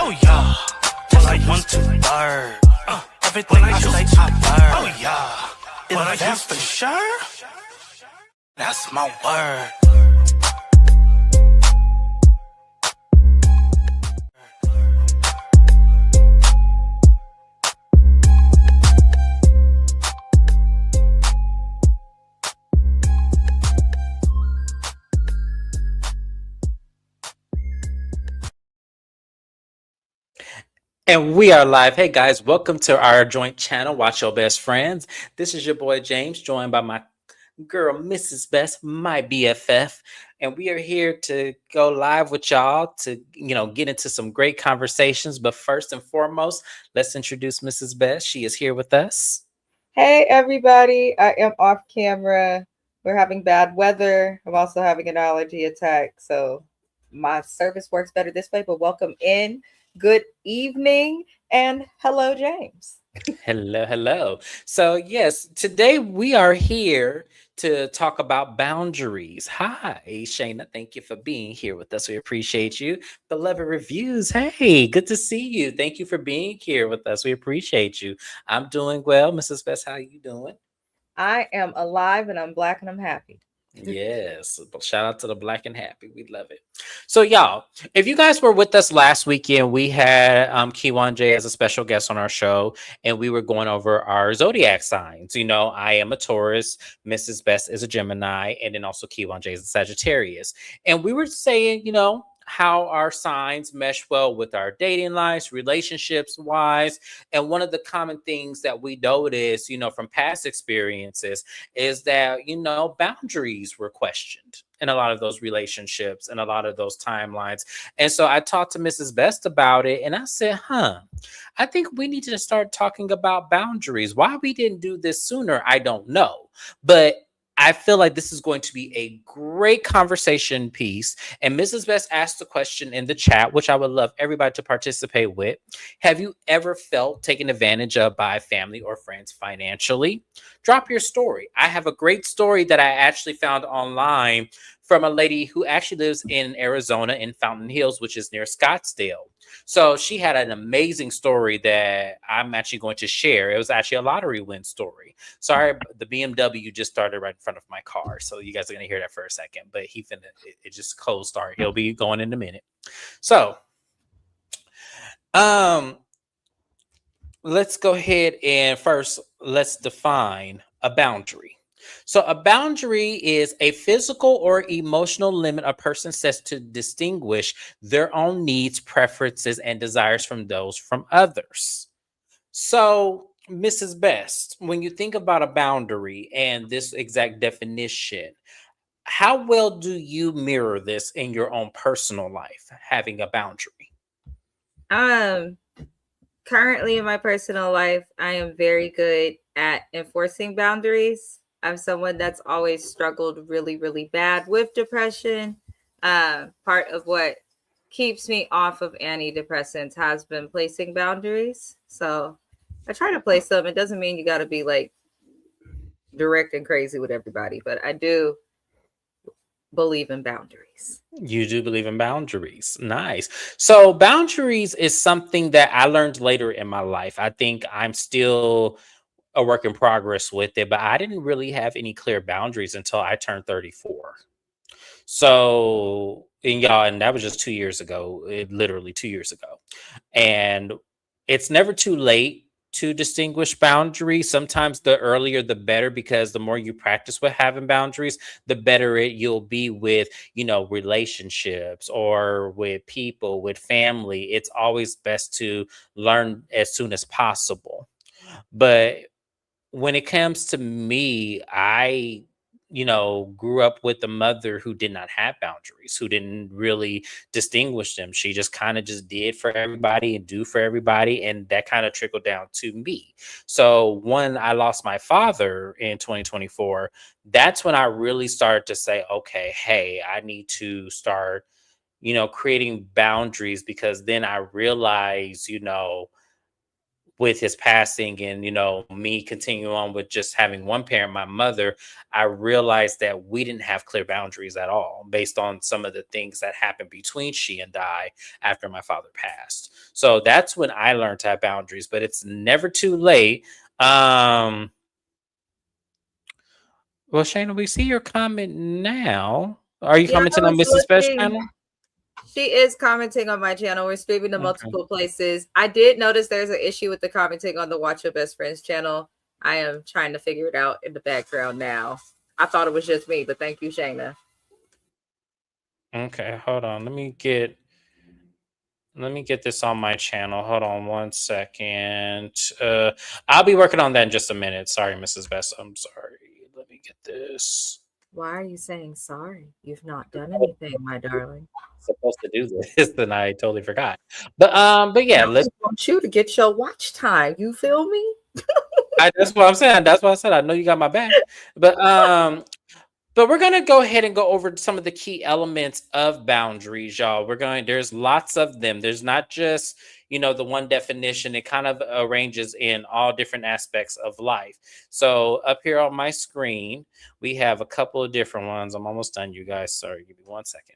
Oh yeah, like 1, 2, 3rd. Everything I say, I learn. Oh yeah, that's for sure. That's my word. And we are live. Hey guys, welcome to our joint channel, Watch Your Best Friends. This is your boy James, joined by my girl, Mrs. Best, my BFF. And we are here to go live with y'all to, get into some great conversations. But first and foremost, let's introduce Mrs. Best. She is here with us. Hey everybody, I am off camera. We're having bad weather. I'm also having an allergy attack, so my service works better this way. But welcome in. Good evening and hello, James. Hello, hello. So, yes, today we are here to talk about boundaries. Hi, Shayna. Thank you for being here with us. We appreciate you. Beloved Reviews. Hey, good to see you. Thank you for being here with us. We appreciate you. I'm doing well. Mrs. Best, how you doing? I am alive and I'm black and I'm happy. Yes. Shout out to the Black and Happy. We love it. So, y'all, if you guys were with us last weekend, we had Kiwan J as a special guest on our show, and we were going over our zodiac signs. I am a Taurus, Mrs. Best is a Gemini, and then also Kiwan J is a Sagittarius. And we were saying, how our signs mesh well with our dating lives, relationships wise. And one of the common things that we notice, from past experiences is that, boundaries were questioned in a lot of those relationships and a lot of those timelines. And so I talked to Mrs. Best about it and I said, I think we need to start talking about boundaries. Why we didn't do this sooner, I don't know. But I feel like this is going to be a great conversation piece. And Mrs. Best asked the question in the chat, which I would love everybody to participate with. Have you ever felt taken advantage of by family or friends financially? Drop your story. I have a great story that I actually found online from a lady who actually lives in Arizona in Fountain Hills, which is near Scottsdale. So she had an amazing story that I'm actually going to share. It was actually a lottery win story. Sorry, the BMW just started right in front of my car. So you guys are going to hear that for a second, but it just cold start. He'll be going in a minute. So, let's go ahead and first let's define a boundary. So, a boundary is a physical or emotional limit a person sets to distinguish their own needs, preferences, and desires from those from others. So, Mrs. Best, when you think about a boundary and this exact definition, how well do you mirror this in your own personal life, having a boundary? Um, Currently in my personal life, I am very good at enforcing boundaries. I'm someone that's always struggled really, really bad with depression. Part of what keeps me off of antidepressants has been placing boundaries. So I try to place them. It doesn't mean you got to be like direct and crazy with everybody, but I do believe in boundaries. You do believe in boundaries. Nice. So, boundaries is something that I learned later in my life. I think I'm still a work in progress with it, but I didn't really have any clear boundaries until I turned 34. So, and that was just 2 years ago, literally 2 years ago. And it's never too late to distinguish boundaries. Sometimes the earlier the better, because the more you practice with having boundaries, the better you'll be with, relationships or with people, with family. It's always best to learn as soon as possible. But when it comes to me, I, grew up with a mother who did not have boundaries, who didn't really distinguish them. She just kind of just did for everybody and do for everybody. And that kind of trickled down to me. So when I lost my father in 2024, that's when I really started to say, okay, hey, I need to start, creating boundaries, because then I realized, with his passing and, me continuing on with just having one parent, my mother, I realized that we didn't have clear boundaries at all based on some of the things that happened between she and I after my father passed. So that's when I learned to have boundaries, but it's never too late. Um, well, Shayna, we see your comment now. Are you Yeah, I commenting on was Mrs. Best looking. channel? She is commenting on my channel. We're streaming to Okay. multiple places. I did notice there's an issue with the commenting on the Watch Your Best Friends channel. I am trying to figure it out in the background now. I thought it was just me, but thank you, Shayna. Okay, hold on. Let me get this on my channel. Hold on one second. I'll be working on that in just a minute. Sorry, Mrs. Best. I'm sorry. Let me get this. Why are you saying sorry? You've not done anything, my darling. Supposed to do this, and I totally forgot. But I yeah, let's. just want you to get your watch time. You feel me? That's what I'm saying. That's what I said. I know you got my back. But we're gonna go ahead and go over some of the key elements of boundaries, y'all. There's lots of them. There's not just, the one definition. It kind of arranges in all different aspects of life. So up here on my screen, we have a couple of different ones. I'm almost done, you guys. Sorry, give me one second.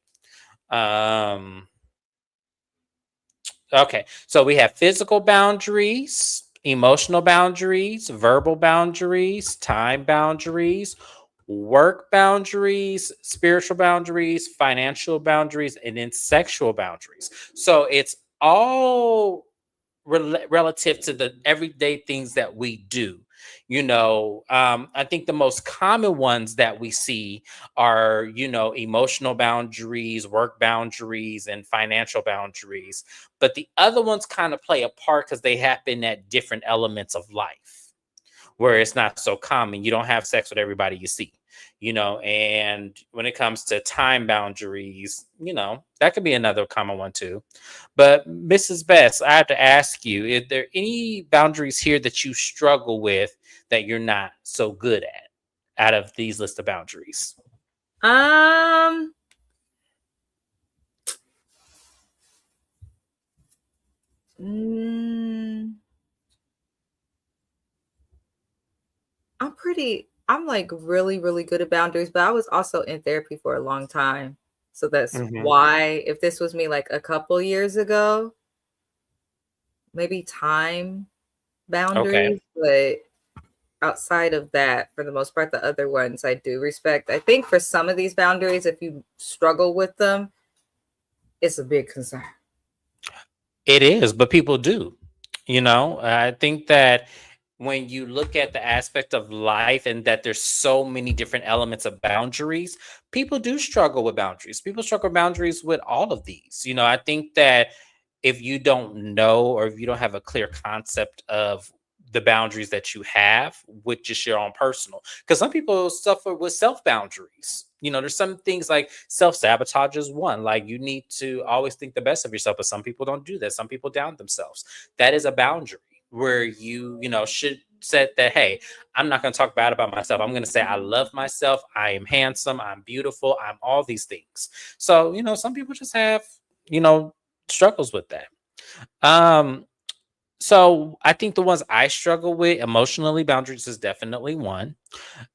Okay, so we have physical boundaries, emotional boundaries, verbal boundaries, time boundaries, work boundaries, spiritual boundaries, financial boundaries, and then sexual boundaries. So it's all relative to the everyday things that we do. I think the most common ones that we see are, emotional boundaries, work boundaries, and financial boundaries. But the other ones kind of play a part because they happen at different elements of life where it's not so common. You don't have sex with everybody you see, and when it comes to time boundaries, that could be another common one too. But Mrs. Best, I have to ask you, is there any boundaries here that you struggle with that you're not so good at out of these list of boundaries? Um, mm, I'm like really, really good at boundaries, but I was also in therapy for a long time. So that's Mhm. why, if this was me like a couple years ago, maybe time Okay. boundaries, but outside of that, for the most part, the other ones I do respect. I think for some of these boundaries, if you struggle with them, it's a big concern. It is, but people do. I think that when you look at the aspect of life and that there's so many different elements of boundaries, people do struggle with boundaries. People struggle with boundaries with all of these. I think that if you don't know or if you don't have a clear concept of the boundaries that you have with just your own personal, because some people suffer with self boundaries. There's some things like self sabotage is one. Like you need to always think the best of yourself, but some people don't do that. Some people down themselves. That is a boundary where should set that, hey, I'm not going to talk bad about myself. I'm going to say I love myself. I am handsome. I'm beautiful. I'm all these things. So some people just have you know struggles with that. Um, so I think the ones I struggle with emotionally, boundaries is definitely one.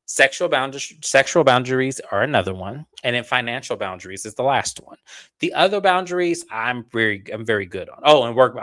Sexual boundaries are another one, and then financial boundaries is the last one. The other boundaries I'm very good on. Oh, and work.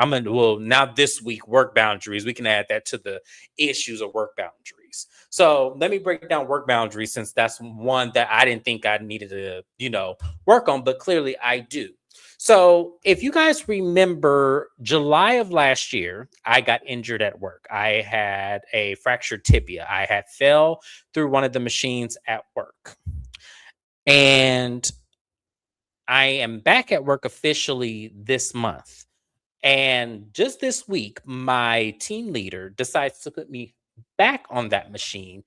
Now this week work boundaries. We can add that to the issues of work boundaries. So let me break down work boundaries since that's one that I didn't think I needed to work on, but clearly I do. So, if you guys remember, July of last year, I got injured at work. I had a fractured tibia. I had fell through one of the machines at work. And I am back at work officially this month. And just this week, my team leader decides to put me back on that machine.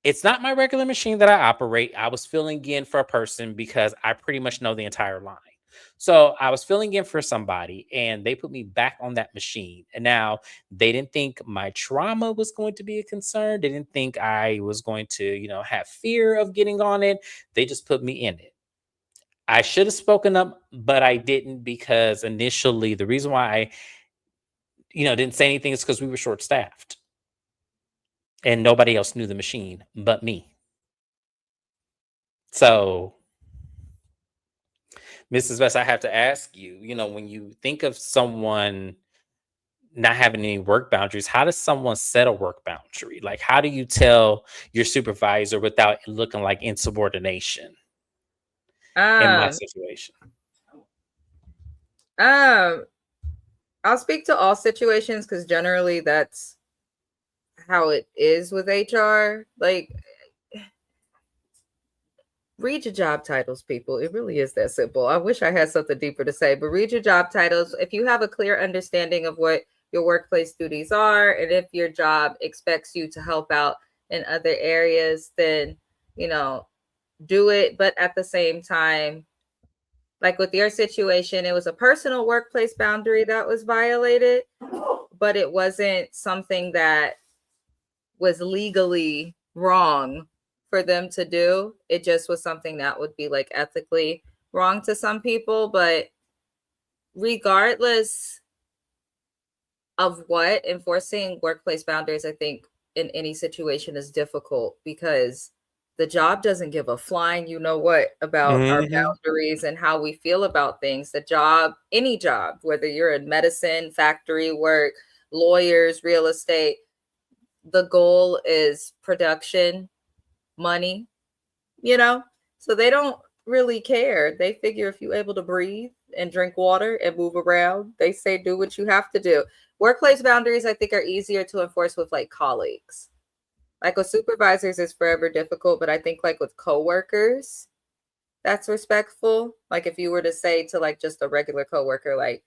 It's not my regular machine that I operate. I was filling in for a person because I pretty much know the entire line. So I was filling in for somebody and they put me back on that machine. And now they didn't think my trauma was going to be a concern. They didn't think I was going to, have fear of getting on it. They just put me in it. I should have spoken up, but I didn't because initially the reason why didn't say anything, it's because we were short staffed and nobody else knew the machine but me. So, Mrs. Best, I have to ask you, when you think of someone not having any work boundaries, how does someone set a work boundary? Like, how do you tell your supervisor without looking like insubordination in my Um, situation? um, I'll speak to all situations because generally that's how it is with HR. Like, read your job titles, people. It really is that simple. I wish I had something deeper to say, but read your job titles. If you have a clear understanding of what your workplace duties are, and if your job expects you to help out in other areas, then, do it. But at the same time, like with your situation, it was a personal workplace boundary that was violated, but it wasn't something that was legally wrong for them to do. It just was something that would be like ethically wrong to some people. But regardless of what, enforcing workplace boundaries, I think, in any situation is difficult because the job doesn't give a flying you know what about our Hmm. boundaries and how we feel about things. The job, any job, whether you're in medicine, factory work, lawyers, real estate, the goal is production, money, you know? So they don't really care. They figure if you're able to breathe and drink water and move around, they say do what you have to do. Workplace boundaries, I think, are easier to enforce with like colleagues. Like with supervisors is forever difficult, but I think like with coworkers, that's respectful. Like if you were to say to like just a regular coworker, like,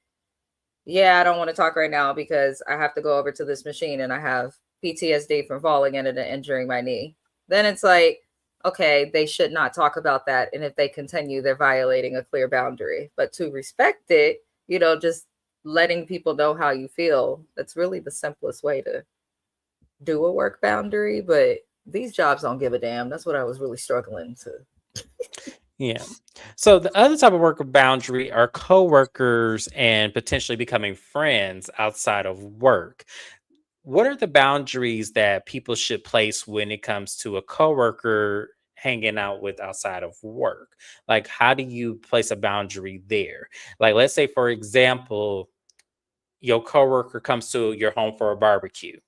yeah, I don't want to talk right now because I have to go over to this machine and I have PTSD from falling in it and injuring my knee. Then it's like, okay, they should not talk about that. And if they continue, they're violating a clear boundary. But to respect it, just letting people know how you feel, that's really the simplest way to do a work boundary. But these jobs don't give a damn. That's what I was really struggling to. Yeah. So the other type of worker boundary are coworkers and potentially becoming friends outside of work. What are the boundaries that people should place when it comes to a coworker hanging out with outside of work? Like, how do you place a boundary there? Like, let's say, for example, your coworker comes to your home for a barbecue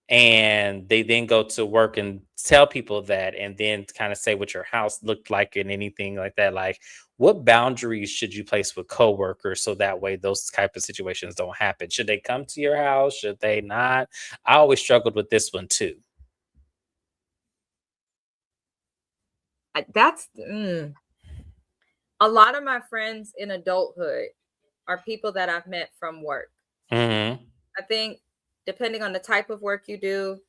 and they then go to work and tell people that and then kind of say what your house looked like and anything like that. Like, what boundaries should you place with coworkers so that way those type of situations don't happen? Should they come to your house? Should they not? I always struggled with this one too. That's a lot of my friends in adulthood are people that I've met from work. Hmm. I think depending on the type of work you do,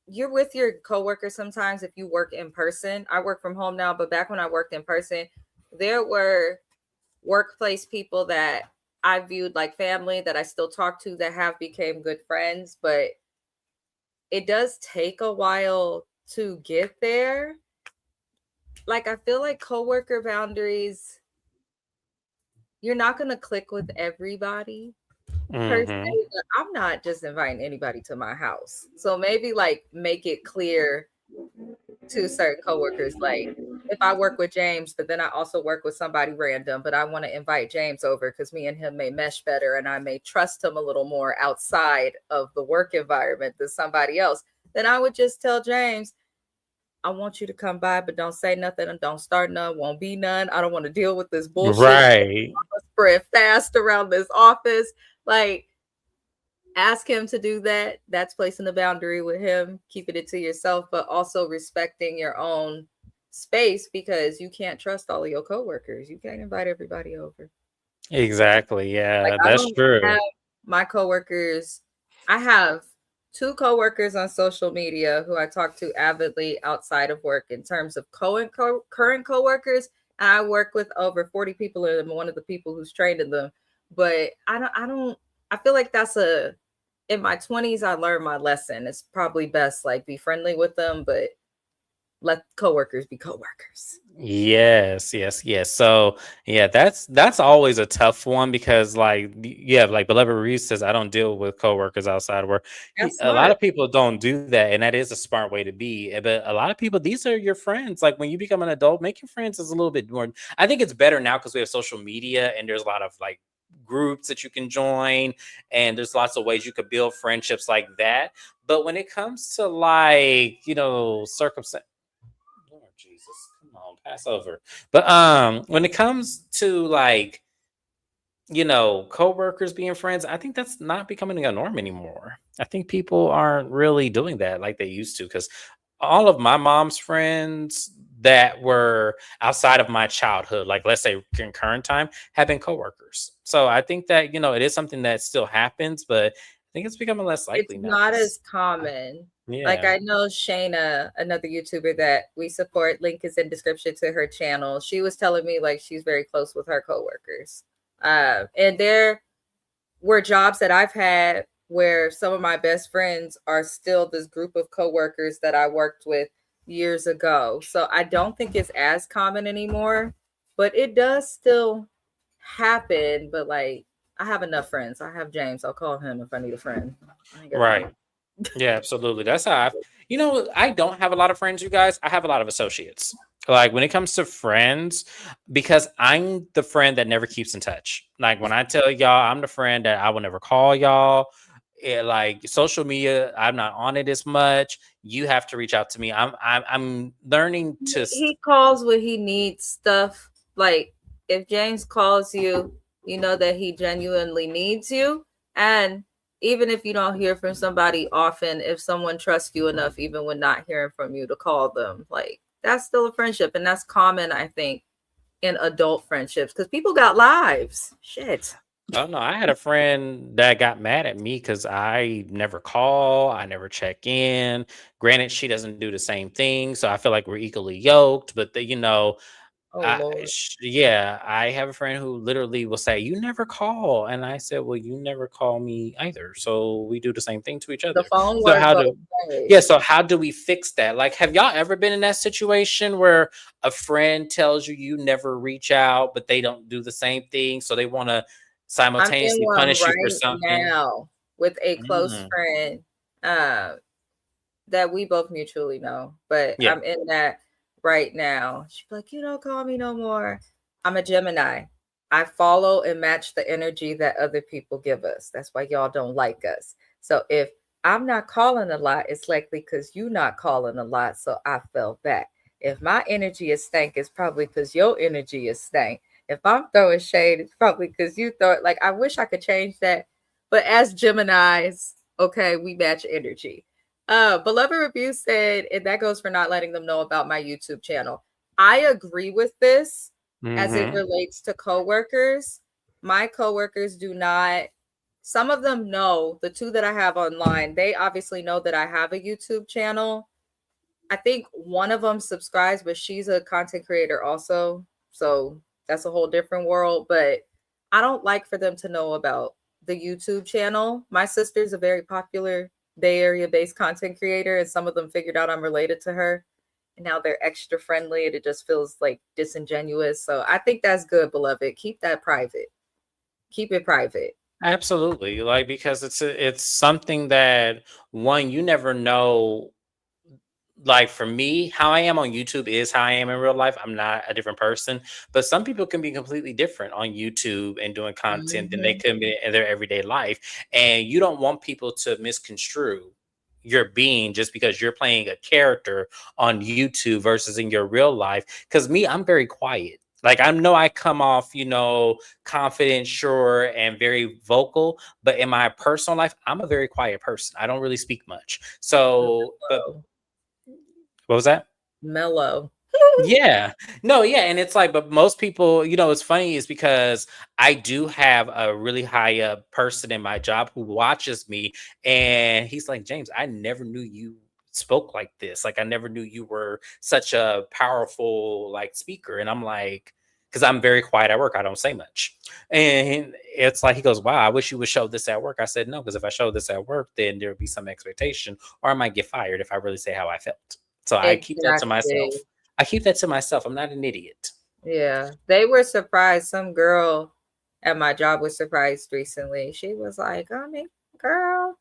you're with your coworkers sometimes if you work in person. I work from home now, but back when I worked in person, there were workplace people that I viewed like family that I still talk to that have became good friends, but it does take a while to get there. Like I feel like coworker boundaries, you're not going to click with everybody per se, Hmm. but I'm not just inviting anybody to my house. So maybe like make it clear to certain coworkers, like if I work with James, but then I also work with somebody random, but I want to invite James over because me and him may mesh better and I may trust him a little more outside of the work environment than somebody else, then I would just tell James, I want you to come by, but don't say nothing and don't start none, won't be none. I don't want to deal with this bullshit Right. spread fast around this office. Like, ask him to do that. That's placing a boundary with him, keeping it to yourself, but also respecting your own space because you can't trust all of your coworkers. You can't invite everybody over. Exactly. Like Yeah, I that's don't true. have my coworkers. I have two coworkers on social media who I talk to avidly outside of work in terms of current coworkers. And I work with over 40 people and I'm one of the people who's training them. But I feel like that's in my 20s I learned my lesson. It's probably best like be friendly with them, but let coworkers be coworkers. Yes, yes, yes. So yeah, that's always a tough one because like yeah, like Beloved Review says, I don't deal with coworkers outside of work. That's A lot smart. of people don't do that, and that is a smart way to be. But a lot of people, these are your friends. Like when you become an adult, make your friends is a little bit more. I think it's better now because we have social media and there's a lot of like groups that you can join, and there's lots of ways you could build friendships like that. But when it comes to like circumstance. Lord Jesus, come on, pass over. But when it comes to like, coworkers being friends, I think that's not becoming a norm anymore. I think people aren't really doing that like they used to because all of my mom's friends that were outside of my childhood, like let's say in current time, have been coworkers. So I think that, it is something that still happens, but I think it's becoming less It's likely now. not as common. Like Yeah. I know Shayna, another YouTuber that we support, link is in description to her channel. She was telling me like she's very close with her coworkers. And there were jobs that I've had where some of my best friends are still this group of coworkers that I worked with years ago. So I don't think it's as common anymore, but it does still happen. But like I have enough friends. I have James. I'll call him if I need a friend. I ain't got time. Right. Yeah, absolutely. That's how I don't have a lot of friends, you guys. I have a lot of associates. Like when it comes to friends, because I'm the friend that never keeps in touch. Like when I tell y'all, I'm the friend that I will never call y'all. Like social media, I'm not on it as much. You have to reach out to me. I'm learning to. He calls when he needs stuff. Like if James calls you, you know that he genuinely needs you. And even if you don't hear from somebody often, if someone trusts you enough, even when not hearing from you, to call them, like that's still a friendship. And that's common, I think, in adult friendships because people got lives. Shit. Oh no, I had a friend that got mad at me because I never call, I never check in. Granted, she doesn't do the same thing, so I feel like we're equally yoked. But Oh Lord. yeah, I have a friend who literally will say, "You never call," and I said, "Well, you never call me either, so we do the same thing to each The other." phone So word how goes do away. yeah, so how do we fix that? Like, have y'all ever been in that situation where a friend tells you you never reach out, but they don't do the same thing, so they want to I'm in simultaneously one punish you for right something? now with a close Mm, friend. Uh, that we both mutually know, but yeah. I'm in that right now. She's like, you don't call me no more. I'm a Gemini. I follow and match the energy that other people give us. That's why y'all don't like us. So if I'm not calling a lot, it's likely because you not calling a lot. So I fell back. If my energy is stank, it's probably because your energy is stank. If I'm throwing shade, it's probably because you throw it. Like I wish I could change that. But as Geminis, okay, we match energy. Beloved Review said, and that goes for not letting them know about my YouTube channel. I agree with this as it Hmm. relates to coworkers. My coworkers do not, some of them know, the two that I have online, they obviously know that I have a YouTube channel. I think one of them subscribes, but she's a content creator also. So that's a whole different world. But I don't like for them to know about the YouTube channel. My sister's a very popular Bay Area based content creator, and some of them figured out I'm related to her. And now they're extra friendly, and it just feels like disingenuous. So I think that's good, beloved. Keep that private. Keep it private. Absolutely. Like because it's something that one you never know. Like for me, how I am on YouTube is how I am in real life. I'm not a different person, but some people can be completely different on YouTube and doing content than they Mhm. could be in their everyday life. And you don't want people to misconstrue your being just because you're playing a character on YouTube versus in your real life. Because me, I'm very quiet. Like I know I come off, confident, sure, and very vocal, but in my personal life, I'm a very quiet person. I don't really speak much. So, but Mellow. what was that? Mellow. Yeah. No, yeah. And it's like, but most people, it's funny is because I do have a really high up person in my job who watches me. And he's like, James, I never knew you spoke like this. Like, I never knew you were such a powerful, like, speaker. And I'm like, because I'm very quiet at work, I don't say much. And it's like, he goes, wow, I wish you would show this at work. I said, no, because if I show this at work, then there would be some expectation or I might get fired if I really say how I felt. So I keep that to myself. Exactly. I keep that to myself. I'm not an idiot. Yeah. They were surprised. Some girl at my job was surprised recently. She was like, I mean, girl,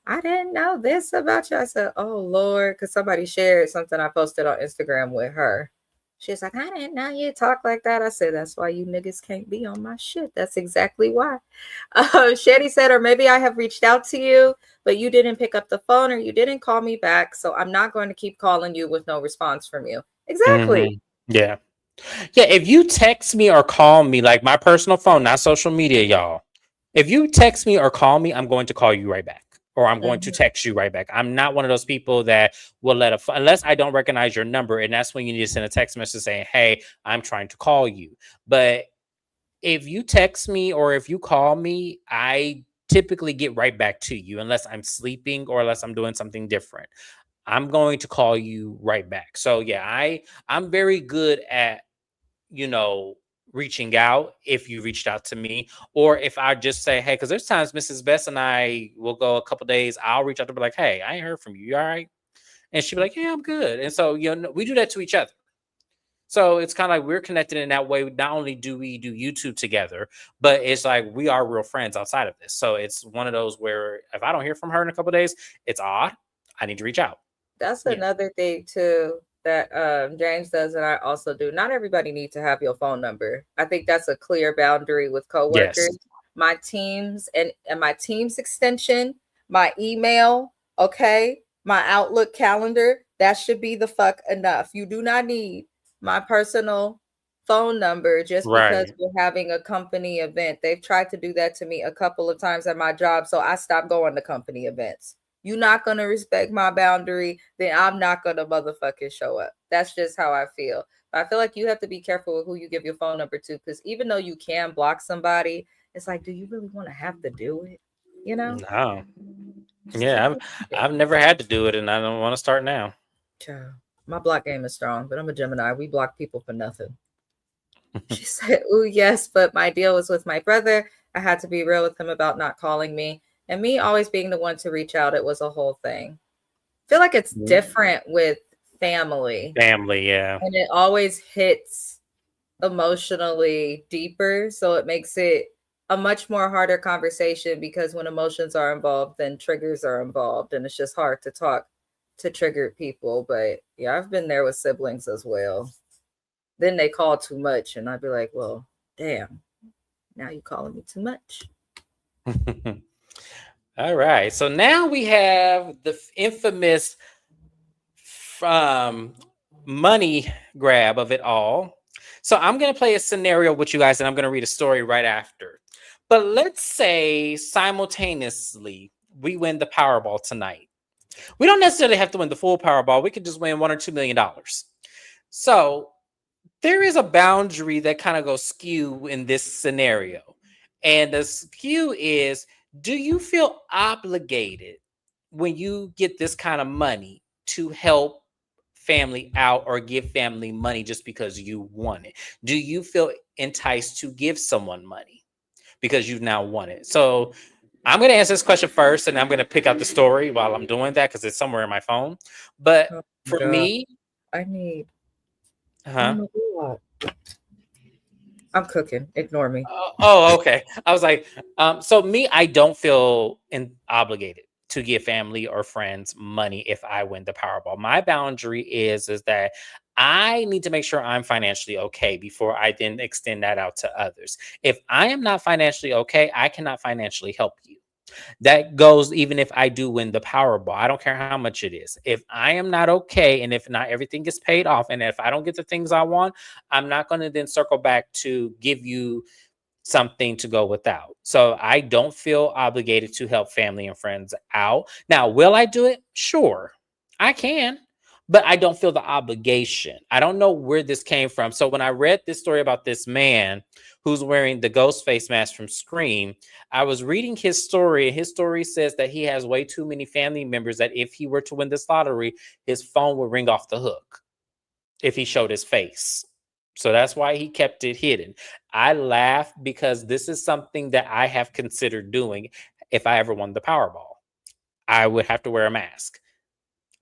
I didn't know this about you. I said, oh, Lord, because somebody shared something I posted on Instagram with her. She's like, I didn't know you talk like that. I said, that's why you niggas can't be on my shit. That's exactly why. Shetty said, or maybe I have reached out to you, but you didn't pick up the phone or you didn't call me back. So I'm not going to keep calling you with no response from you. Exactly. Yeah. Yeah. If you text me or call me, like my personal phone, not social media, y'all. If you text me or call me, I'm going to call you right back. Or I'm going to Mhm. text you right back. I'm not one of those people that will unless I don't recognize your number, and that's when you need to send a text message saying, "Hey, I'm trying to call you." But if you text me or if you call me, I typically get right back to you unless I'm sleeping or unless I'm doing something different. I'm going to call you right back. So yeah, I'm very good at, you know, reaching out if you reached out to me, or if I just say, hey, because there's times Mrs. Best and I will go a couple days, I'll reach out to be like, hey, I ain't heard from you. You all right? And she'll be like, yeah, I'm good. And so, you know, we do that to each other. So it's kind of like we're connected in that way. Not only do we do YouTube together, but it's like we are real friends outside of this. So it's one of those where if I don't hear from her in a couple days, it's odd. I need to reach out. That's Yeah. another thing too that James does and I also do. Not everybody needs to have your phone number. I think that's a clear boundary with Yes. coworkers. My teams and my team's extension, my email, okay, my Outlook calendar, that should be the fuck enough. You do not need my personal phone number just because Right. we're having a company event. They've tried to do that to me a couple of times at my job, so I stopped going to company events. You're not gonna respect my boundary, then I'm not gonna motherfucking show up. That's just how I feel. But I feel like you have to be careful with who you give your phone number to, because even though you can block somebody, it's like, do you really want to have to do it? You know? No. Just keep Yeah, it. I've never had to do it, and I don't want to start now. Child. My block game is strong, but I'm a Gemini. We block people for nothing. She said, "Oh yes, but my deal was with my brother. I had to be real with him about not calling me, and me always being the one to reach out. It was a whole thing. Feel like it's different with family Family, yeah. and it always hits emotionally deeper. So it makes it a much more harder conversation because when emotions are involved, then triggers are involved. And it's just hard to talk to triggered people. But yeah, I've been there with siblings as well. Then they call too much. And I'd be like, well, damn, now you're calling me too much. All right. So now we have the infamous um, money grab of it all. So I'm going to play a scenario with you guys and I'm going to read a story right after. But let's say simultaneously we win the Powerball tonight. We don't necessarily have to win the full Powerball. We could just win $1 or $2 million. So there is a boundary that kind of goes skew in this scenario. And the skew is, do you feel obligated when you get this kind of money to help family out or give family money just because you want it? Do you feel enticed to give someone money because you've now won it? So I'm going to answer this question first, and I'm going to pick out the story while I'm doing that because it's somewhere in my phone. But Oh my for God. me, I need, oh huh? my God. I'm cooking. Ignore me. Oh, okay. I was like, so me, I don't feel obligated to give family or friends money if I win the Powerball. My boundary is that I need to make sure I'm financially okay before I then extend that out to others. If I am not financially okay, I cannot financially help you. That goes even if I do win the Powerball. I don't care how much it is. If I am not okay and if not everything gets paid off and if I don't get the things I want, I'm not going to then circle back to give you something to go without. So I don't feel obligated to help family and friends out. Now, will I do it? Sure, I can, but I don't feel the obligation. I don't know where this came from. So when I read this story about this man who's wearing the ghost face mask from Scream, I was reading his story, and his story says that he has way too many family members that if he were to win this lottery, his phone would ring off the hook if he showed his face. So that's why he kept it hidden. I laugh because this is something that I have considered doing if I ever won the Powerball. I would have to wear a mask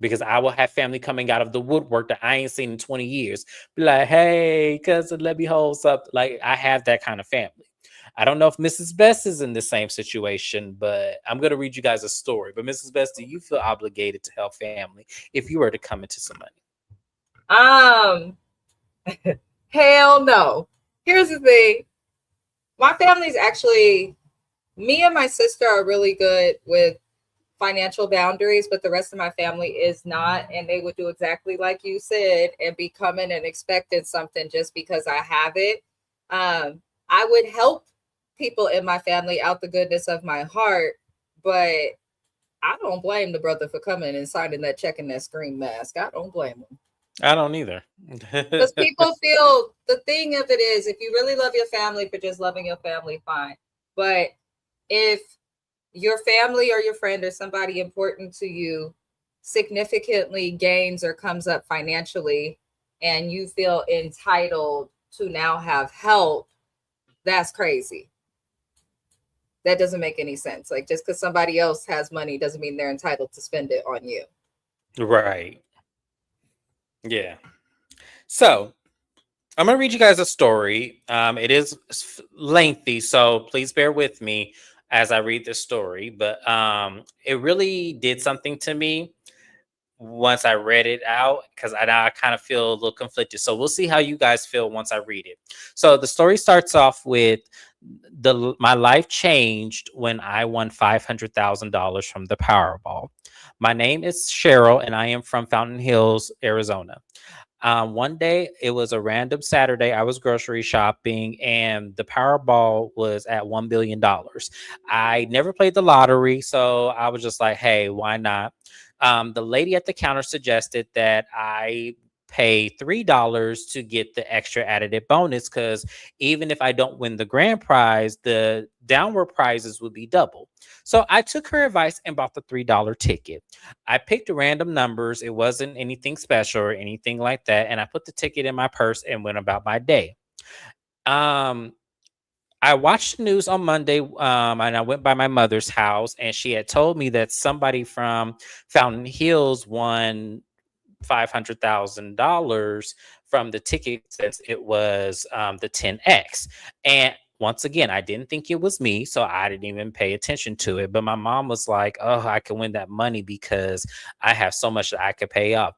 because I will have family coming out of the woodwork that I ain't seen in 20 years. Be like, hey, cousin, let me hold something. Like, I have that kind of family. I don't know if Mrs. Best is in the same situation, but I'm going to read you guys a story. But Mrs. Best, do you feel obligated to help family if you were to come into some money? Hell no. Here's the thing. My family's actually, me and my sister are really good with financial boundaries, but the rest of my family is not. And they would do exactly like you said and be coming and expecting something just because I have it. I would help people in my family out the goodness of my heart, but I don't blame the brother for coming and signing that check in that screen mask. I don't blame him. I don't either. Because people feel, the thing of it is, if you really love your family for just loving your family, fine. But if your family or your friend or somebody important to you significantly gains or comes up financially and you feel entitled to now have help, that's crazy. That doesn't make any sense. Like, just because somebody else has money doesn't mean they're entitled to spend it on you. Right. Yeah. So I'm going to read you guys a story. It is lengthy, so please bear with me as I read this story. But it really did something to me once I read it out, because I kind of feel a little conflicted. So we'll see how you guys feel once I read it. So the story starts off with my life changed when I won $500,000 from the Powerball. My name is Cheryl, and I am from Fountain Hills, Arizona. One day, it was a random Saturday. I was grocery shopping, and the Powerball was at $1 billion. I never played the lottery, so I was just like, hey, why not? The lady at the counter suggested that I pay $3 to get the extra additive bonus, because even if I don't win the grand prize, the downward prizes would be double. So I took her advice and bought the $3 ticket. I picked random numbers. It wasn't anything special or anything like that. And I put the ticket in my purse and went about my day. I watched the news on Monday, and I went by my mother's house, and she had told me that somebody from Fountain Hills won $500,000 from the ticket, since it was the 10X. And once again, I didn't think it was me, so I didn't even pay attention to it. But my mom was like, oh, I can win that money because I have so much that I could pay up.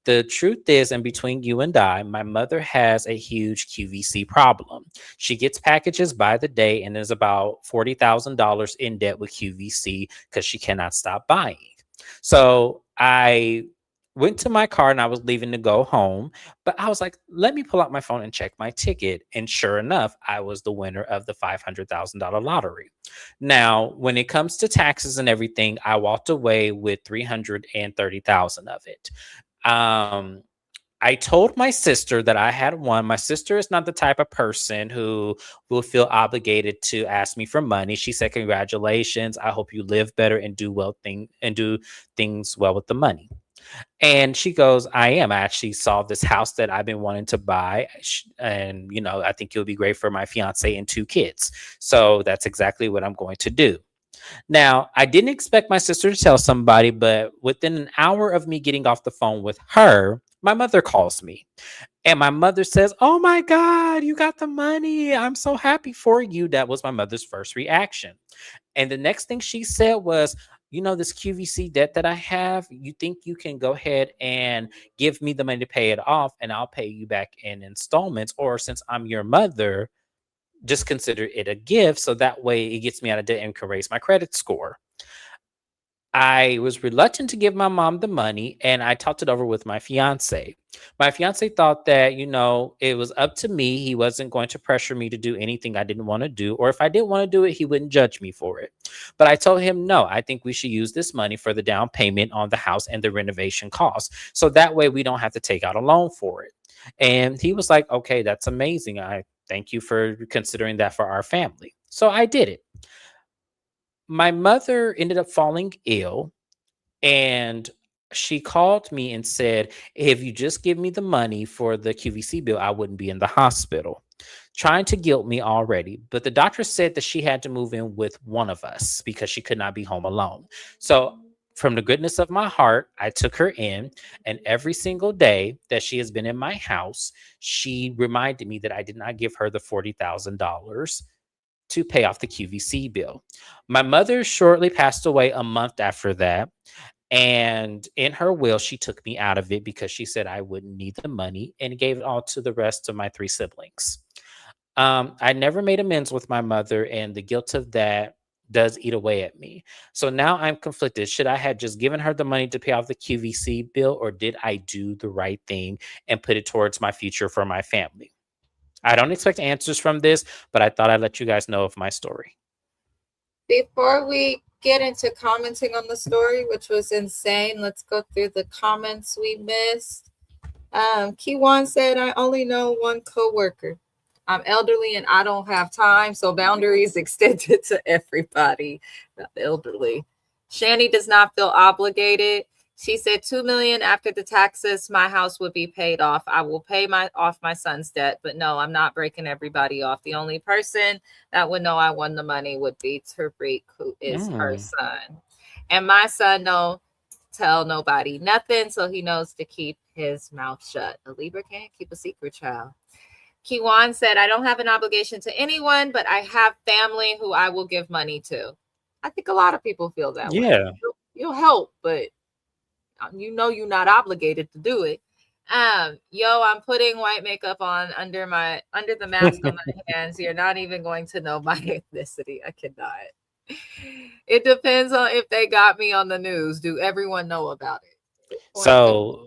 The truth is, in between you and I, my mother has a huge QVC problem. She gets packages by the day and is about $40,000 in debt with QVC because she cannot stop buying. So I went to my car and I was leaving to go home, but I was like, let me pull out my phone and check my ticket. And sure enough, I was the winner of the $500,000 lottery. Now, when it comes to taxes and everything, I walked away with $330,000 of it. I told my sister that I had won. My sister is not the type of person who will feel obligated to ask me for money. She said, congratulations. I hope you live better and do things well with the money. And she goes, I am. I actually saw this house that I've been wanting to buy. And, I think it would be great for my fiance and 2 kids. So that's exactly what I'm going to do. Now, I didn't expect my sister to tell somebody, but within an hour of me getting off the phone with her, my mother calls me. And my mother says, oh my God, you got the money. I'm so happy for you. That was my mother's first reaction. And the next thing she said was, this QVC debt that I have, you think you can go ahead and give me the money to pay it off, and I'll pay you back in installments. Or since I'm your mother, just consider it a gift, so that way it gets me out of debt and can raise my credit score. I was reluctant to give my mom the money, and I talked it over with my fiance. My fiance thought that, it was up to me. He wasn't going to pressure me to do anything I didn't want to do, or if I didn't want to do it, he wouldn't judge me for it. But I told him, no, I think we should use this money for the down payment on the house and the renovation costs, so that way we don't have to take out a loan for it. And he was like, okay, that's amazing. I thank you for considering that for our family. So I did it. My mother ended up falling ill, and she called me and said, if you just give me the money for the QVC bill, I wouldn't be in the hospital. Trying to guilt me already. But the doctor said that she had to move in with one of us because she could not be home alone. So from the goodness of my heart, I took her in, and every single day that she has been in my house, she reminded me that I did not give her the $40,000 to pay off the QVC bill. My mother shortly passed away a month after that. And in her will, she took me out of it because she said I wouldn't need the money and gave it all to the rest of my three siblings. I never made amends with my mother, and the guilt of that does eat away at me. So now I'm conflicted. Should I have just given her the money to pay off the QVC bill, or did I do the right thing and put it towards my future for my family? I don't expect answers from this, but I thought I'd let you guys know of my story. Before we get into commenting on the story, which was insane, let's go through the comments we missed. Kiwan said, I only know one coworker. I'm elderly and I don't have time, so boundaries extended to everybody. Not elderly. Shani does not feel obligated. She said, $2 million after the taxes, my house would be paid off. I will pay off my son's debt, but no, I'm not breaking everybody off. The only person that would know I won the money would be Tariq, who is her son. And my son don't tell nobody nothing, so he knows to keep his mouth shut. A Libra can't keep a secret, child. Kiwan said, I don't have an obligation to anyone, but I have family who I will give money to. I think a lot of people feel that way. You'll help, but you know you're not obligated to do it. I'm putting white makeup on under the mask on my hands. You're not even going to know my ethnicity. I cannot. It depends on if they got me on the news. Do everyone know about it? So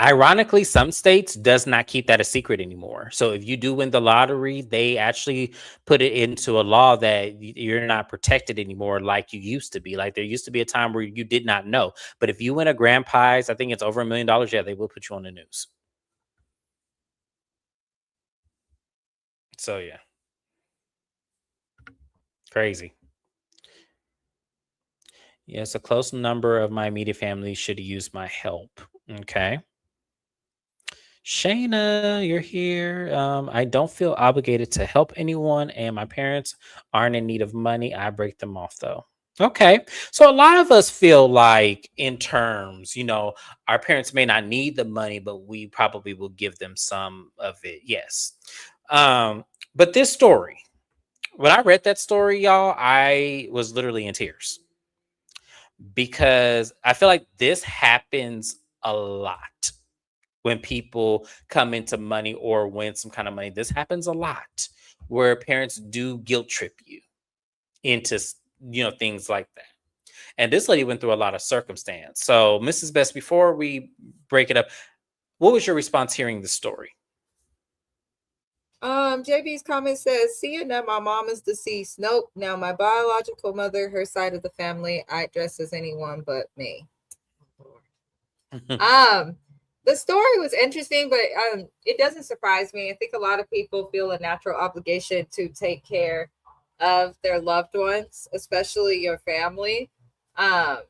ironically, some states does not keep that a secret anymore. So if you do win the lottery, they actually put it into a law that you're not protected anymore like you used to be. Like there used to be a time where you did not know. But if you win a grand prize, I think it's over $1 million. Yeah, they will put you on the news. So yeah. Crazy. Yes, a close number of my immediate family should use my help. Okay. Shayna, you're here. I don't feel obligated to help anyone, and my parents aren't in need of money. I break them off though. Okay. So a lot of us feel like, in terms, our parents may not need the money, but we probably will give them some of it. Yes. But this story, when I read that story, y'all, I was literally in tears because I feel like this happens a lot. When people come into money or win some kind of money, this happens a lot where parents do guilt trip you into, things like that. And this lady went through a lot of circumstance. So, Mrs. Best, before we break it up, what was your response hearing the story? JB's comment says, seeing that my mom is deceased. Nope. Now my biological mother, her side of the family, I dress as anyone but me. The story was interesting, but it doesn't surprise me. I think a lot of people feel a natural obligation to take care of their loved ones, especially your family. But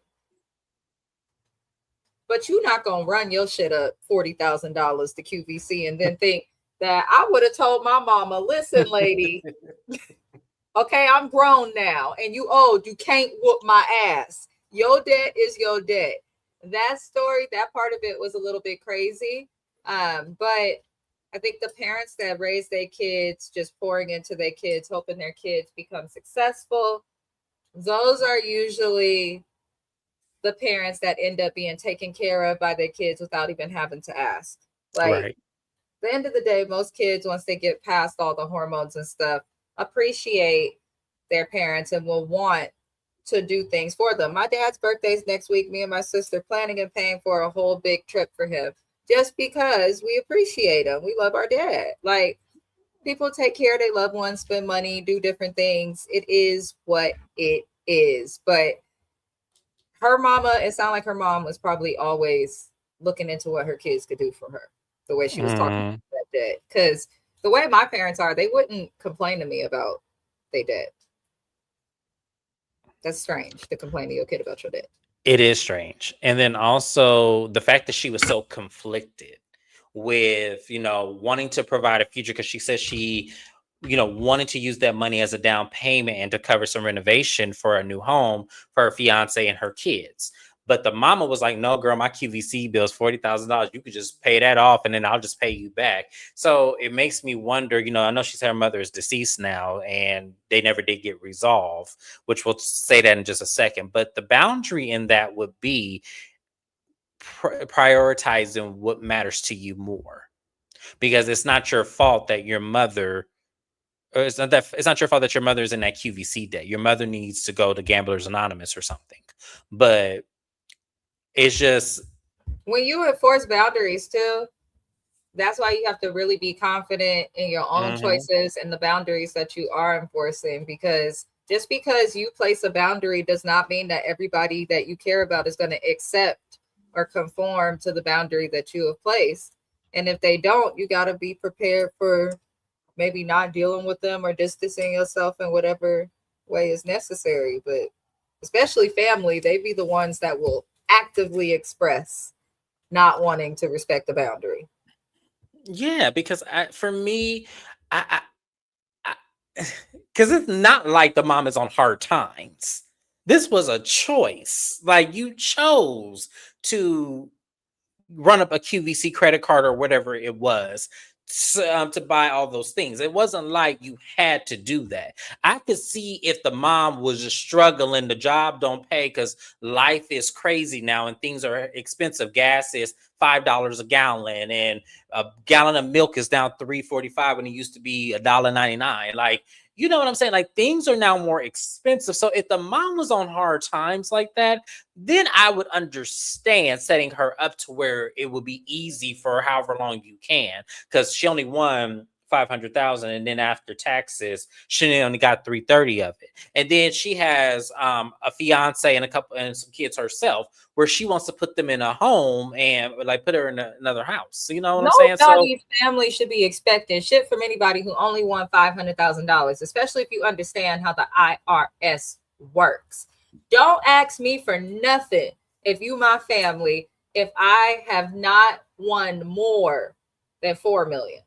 you're not going to run your shit up $40,000 to QVC and then think that I would have told my mama, listen, lady, okay, I'm grown now and you old. You can't whoop my ass. Your debt is your debt. That story, that part of it was a little bit crazy. But I think the parents that raise their kids, just pouring into their kids, hoping their kids become successful, those are usually the parents that end up being taken care of by their kids without even having to ask. Like, at the end of the day, most kids, once they get past all the hormones and stuff, appreciate their parents and will want to do things for them. My dad's birthday's next week. Me and my sister planning and paying for a whole big trip for him just because we appreciate him. We love our dad. Like, people take care of their loved ones, spend money, do different things. It is what it is. But her mama, it sounded like her mom was probably always looking into what her kids could do for her, the way she was talking about that debt. Because the way my parents are, they wouldn't complain to me about their debt. That's strange to complain to your kid about your debt. It is strange. And then also the fact that she was so conflicted with, wanting to provide a future, because she says she, wanted to use that money as a down payment and to cover some renovation for a new home for her fiance and her kids. But the mama was like, no, girl, my QVC bill is $40,000. You could just pay that off and then I'll just pay you back. So it makes me wonder, I know she said her mother is deceased now and they never did get resolved, which we'll say that in just a second. But the boundary in that would be prioritizing what matters to you more, because it's not your fault that your mother, or it's not your fault that your mother is in that QVC debt. Your mother needs to go to Gamblers Anonymous or something. But it's just, when you enforce boundaries too, that's why you have to really be confident in your own choices and the boundaries that you are enforcing, because just because you place a boundary does not mean that everybody that you care about is going to accept or conform to the boundary that you have placed. And if they don't, you got to be prepared for maybe not dealing with them or distancing yourself in whatever way is necessary. But especially family, they be the ones that will actively express not wanting to respect the boundary. yeah, because for me, I because it's not like the mom is on hard times. This was a choice. Like, you chose to run up a QVC credit card or whatever it was to buy all those things. It wasn't like you had to do that. I could see if the mom was just struggling, the job don't pay because life is crazy now and things are expensive. Gas is $5 a gallon and a gallon of milk is now $3.45 when it used to be $1.99. Like, you know what I'm saying? Like, things are now more expensive. So if the mom was on hard times like that, then I would understand setting her up to where it would be easy for however long you can, because she only won 500,000, and then after taxes, she only got 330 of it. And then she has a fiance and a couple and some kids herself, where she wants to put them in a home and like put her in another house. You know what I'm saying? Nobody family should be expecting shit from anybody who only won $500,000, especially if you understand how the IRS works. Don't ask me for nothing if you my family, if I have not won more than 4 million.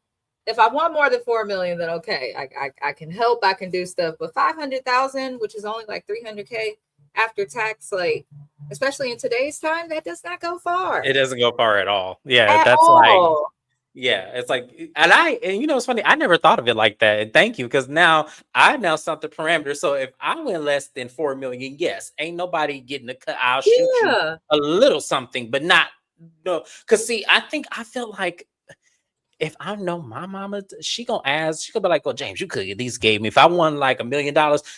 If I want more than 4 million, then okay, I can help, I can do stuff. But 500,000, which is only like 300K after tax, like, especially in today's time, that does not go far. It doesn't go far at all. Yeah, At that's all. like, yeah, it's like, and you know, it's funny. I never thought of it like that. And thank you, because now I set the parameter. So if I win less than 4 million, yes, ain't nobody getting a cut. I'll shoot you a little something, but not no. Because see, I feel like if I know my mama, she gonna be like, "Oh, James, you could at least gave me, if I won like $1 million,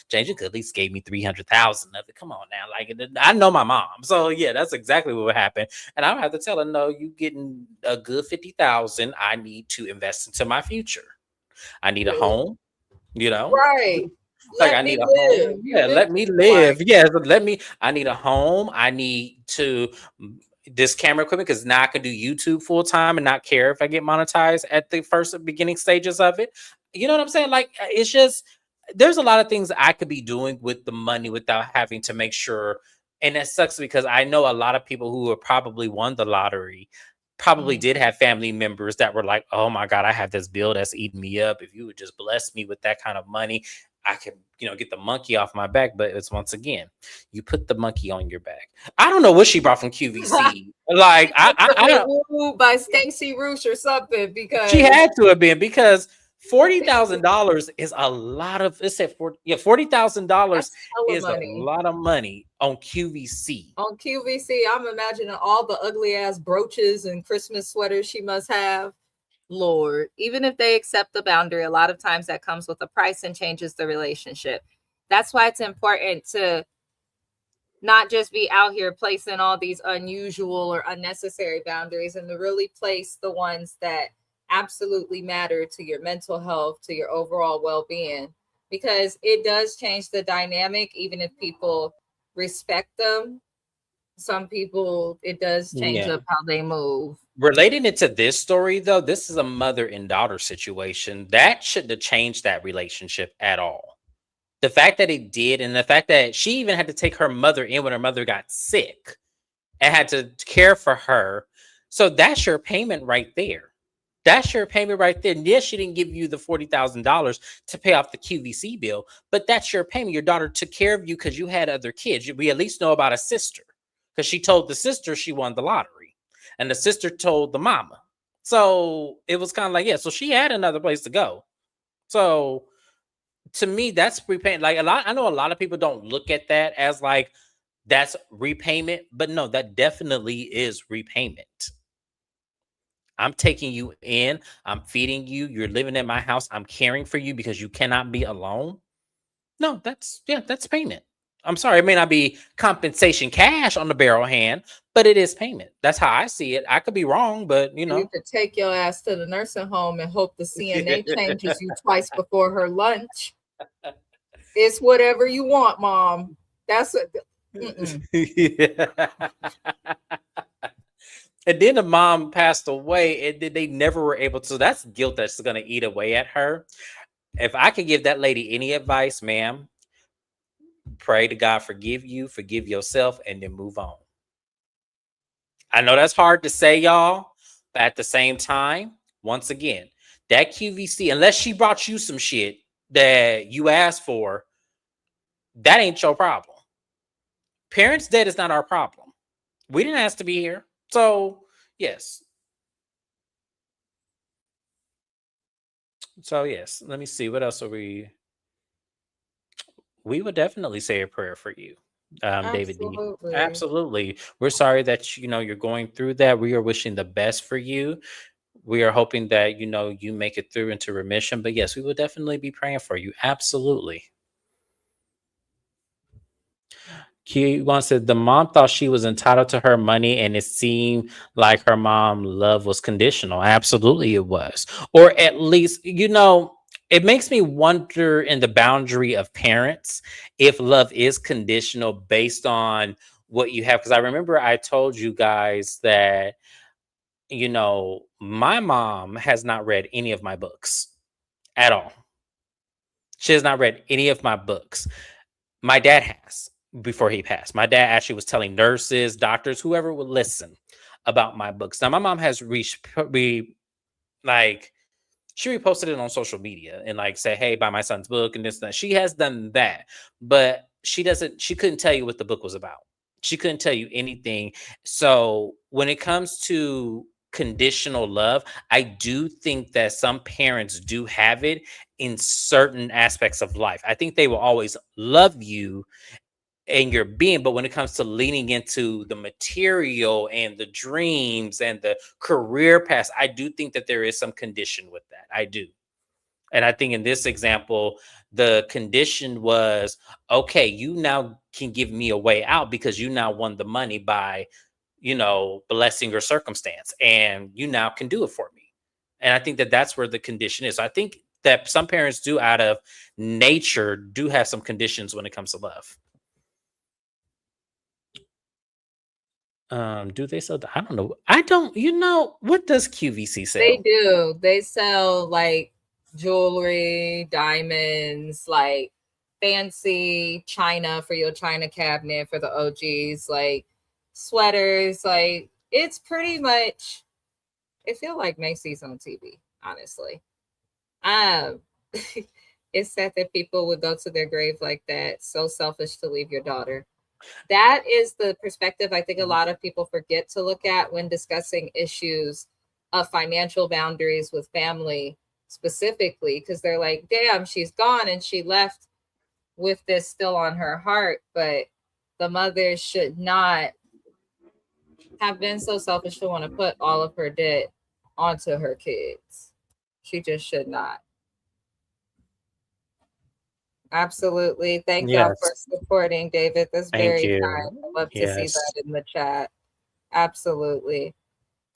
James, you could at least gave me 300,000 of it. Come on now, like, I know my mom, so yeah, that's exactly what would happen." And I would have to tell her, "No, you getting a good 50,000. I need to invest into my future. I need a home, right? Like, I need a home. Yeah, let me live. Yeah, let me. I need a home. I need to." This camera equipment, because now I can do YouTube full time and not care if I get monetized at the first beginning stages of it. You know what I'm saying? Like, it's just, there's a lot of things I could be doing with the money without having to make sure. And that sucks, because I know a lot of people who have probably won the lottery probably did have family members that were like, "Oh my God, I have this bill that's eating me up. If you would just bless me with that kind of money, I could, get the monkey off my back." But it's, once again, you put the monkey on your back. I don't know what she brought from QVC. Like, I don't by Stacey Roosh or something, because she had to have been, because $40,000 is a lot of. It said $40,000 is a lot of money on QVC. On QVC, I'm imagining all the ugly ass brooches and Christmas sweaters she must have. Lord, even if they accept the boundary, a lot of times that comes with a price and changes the relationship. That's why it's important to not just be out here placing all these unusual or unnecessary boundaries, and to really place the ones that absolutely matter to your mental health, to your overall well-being, because it does change the dynamic. Even if people respect them, some people, it does change up how they move. Relating it to this story, though, this is a mother and daughter situation. That shouldn't have changed that relationship at all. The fact that it did, and the fact that she even had to take her mother in when her mother got sick and had to care for her. So that's your payment right there. That's your payment right there. And yes, she didn't give you the $40,000 to pay off the QVC bill, but that's your payment. Your daughter took care of you because you had other kids. We at least know about a sister. because she told the sister she won the lottery, and the sister told the mama. So it was kind of like, yeah, so she had another place to go. So to me, that's repayment. Like I know a lot of people don't look at that as like that's repayment, but no, that definitely is repayment. I'm taking you in, I'm feeding you, you're living in my house, I'm caring for you because you cannot be alone. No, that's payment. I'm sorry, it may not be compensation cash on the barrel hand, but it is payment. That's how I see it. I could be wrong, but you You know. could take your ass to the nursing home and hope the CNA changes you twice before her lunch. It's whatever you want, Mom. That's it. Yeah. And then the mom passed away, and then they never were able to. So that's guilt that's going to eat away at her. If I could give that lady any advice, ma'am, pray to God forgive you, forgive yourself, and then move on. I know that's hard to say, y'all, but at the same time, once again, that QVC, unless she brought you some shit that you asked for, that ain't your problem. Parents dead is not our problem. We didn't ask to be here. So, yes. So, yes. Let me see. What else are we? We would definitely say a prayer for you, David D. Absolutely. Absolutely. We're sorry that you're going through that. We are wishing the best for you. We are hoping that you make it through into remission. But yes, we will definitely be praying for you. Absolutely. Q1 said the mom thought she was entitled to her money, and it seemed like her mom love was conditional. Absolutely, it was, or at least it makes me wonder in the boundary of parents if love is conditional based on what you have. Because I remember I told you guys that my mom has not read any of my books at all. She has not read any of my books. My dad has before he passed. My dad actually was telling nurses, doctors, whoever would listen about my books. Now, my mom has like she reposted it on social media and like say, "Hey, buy my son's book," and this and that. She has done that, but she couldn't tell you what the book was about. She couldn't tell you anything. So when it comes to conditional love, I do think that some parents do have it in certain aspects of life. I think they will always love you and your being, but when it comes to leaning into the material and the dreams and the career paths, I do think that there is some condition with that. I do. And I think in this example, the condition was, okay, you now can give me a way out because you now won the money by, blessing your circumstance, and you now can do it for me. And I think that that's where the condition is. So I think that some parents do out of nature do have some conditions when it comes to love. Do they sell? I don't know. I don't. What does QVC sell? They do. They sell like jewelry, diamonds, like fancy china for your china cabinet for the OGs, like sweaters. Like it's pretty much. It feel like Macy's on TV, honestly. Um, it's sad that people would go to their grave like that. So selfish to leave your daughter. That is the perspective I think a lot of people forget to look at when discussing issues of financial boundaries with family specifically, because they're like, damn, she's gone and she left with this still on her heart. But the mother should not have been so selfish to want to put all of her debt onto her kids. She just should not. Absolutely. Thank y'all for Yes. supporting, David. That's Thank very you. kind. I love to see Yes. that in the chat. Absolutely.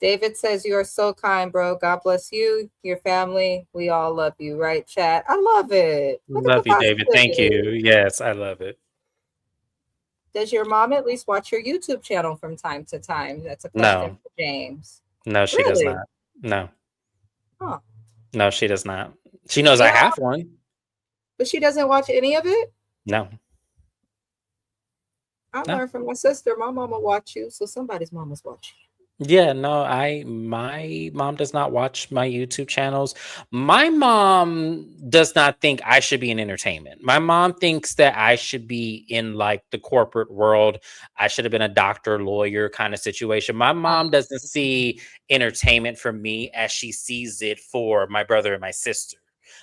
David says, you are so kind, bro. God bless you, your family. We all love you, right, chat? I love it. Look at the Love you, David. Thank you. positivity. Yes, I love it. Does your mom at least watch your YouTube channel from time to time? That's a question No, for James. no, she does Really? not. No, Huh. no, she does not. She knows I Yeah, have one. but she doesn't watch any of it? No, I no. learned from my sister. My mama watch you, so somebody's mama's watching you. Yeah, no, my mom does not watch my YouTube channels. My mom does not think I should be in entertainment. My mom thinks that I should be in like the corporate world. I should have been a doctor, lawyer kind of situation. My mom doesn't see entertainment for me as she sees it for my brother and my sister.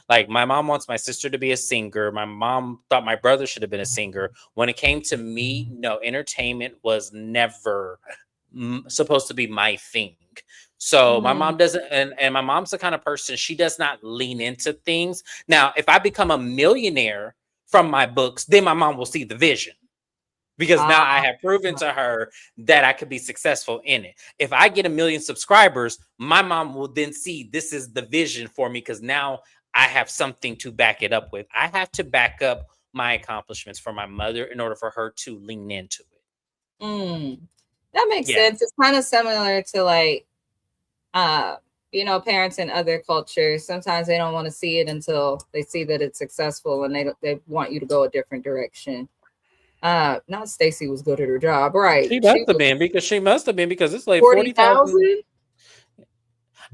Like my mom wants my sister to be a singer. My mom thought my brother should have been a singer. When it came to me, no, entertainment was never supposed to be my thing. So my Mhm. mom doesn't, and my mom's the kind of person, she does not lean into things. Now, if I become a millionaire from my books, then my mom will see the vision because now Ah, I have proven to her that I could be successful in it. If I get 1 million subscribers, my mom will then see this is the vision for me because now I have something to back it up with. I have to back up my accomplishments for my mother in order for her to lean into it. mm. That makes Yeah. sense. It's kind of similar to like uh parents in other cultures. Sometimes they don't want to see it until they see that it's successful and they want you to go a different direction. Not Stacy was good at her job, right? She was She must have been because it's like 40,000. 40,000.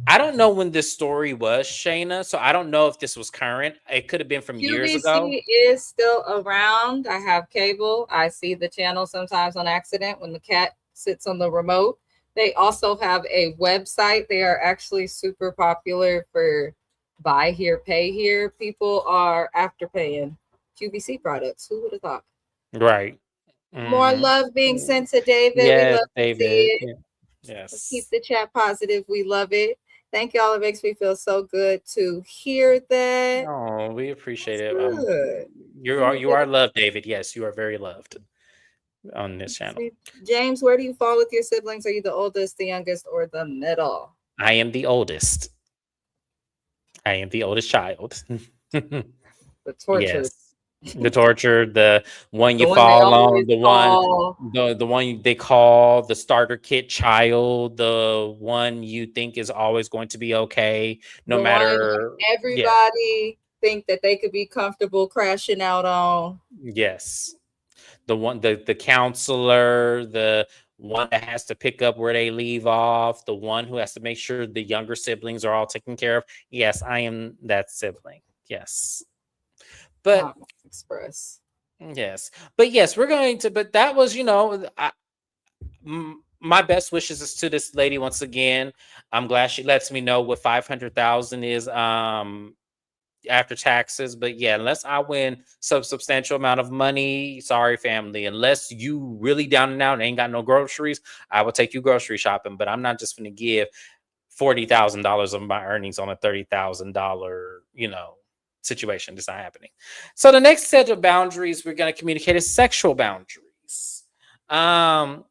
I don't know when this story was, Shayna, so I don't know if this was current. It could have been from years ago. QVC is still around. I have cable. I see the channel sometimes on accident when the cat sits on the remote. They also have a website. They are actually super popular for buy here, pay here. People are after paying QVC products. Who would have thought? Right. More Mhm. love being Mm. sent to David. We Yes, love to see David. it. Yeah. Let's keep Yes. the chat positive. We love it. Thank y'all. It makes me feel so good to hear that. Oh, we appreciate That's it. good. You are loved, David. Yes, you are very loved on this channel. See, James, where do you fall with your siblings? Are you the oldest, the youngest, or the middle? I am the oldest. I am the oldest child. The tortured, Yes. The torture, the one the you one they fall always on, the one call, the one they call the starter kit child, the one you think is always going to be okay, no the one matter. Yeah. everybody think that they could be comfortable crashing out on. Yes. The counselor, the one that has to pick up where they leave off, the one who has to make sure the younger siblings are all taken care of. Yes, I am that sibling. Yes. But Comics Express. yes. But yes, we're going to but that was, my best wishes is to this lady once again. I'm glad she lets me know what 500,000 is after taxes. But yeah, unless I win some substantial amount of money, sorry, family. Unless you really down and out and ain't got no groceries, I will take you grocery shopping. But I'm not just going to give $40,000 of my earnings on a $30,000, situation. That's not happening. So the next set of boundaries we're going to communicate is sexual boundaries. Um,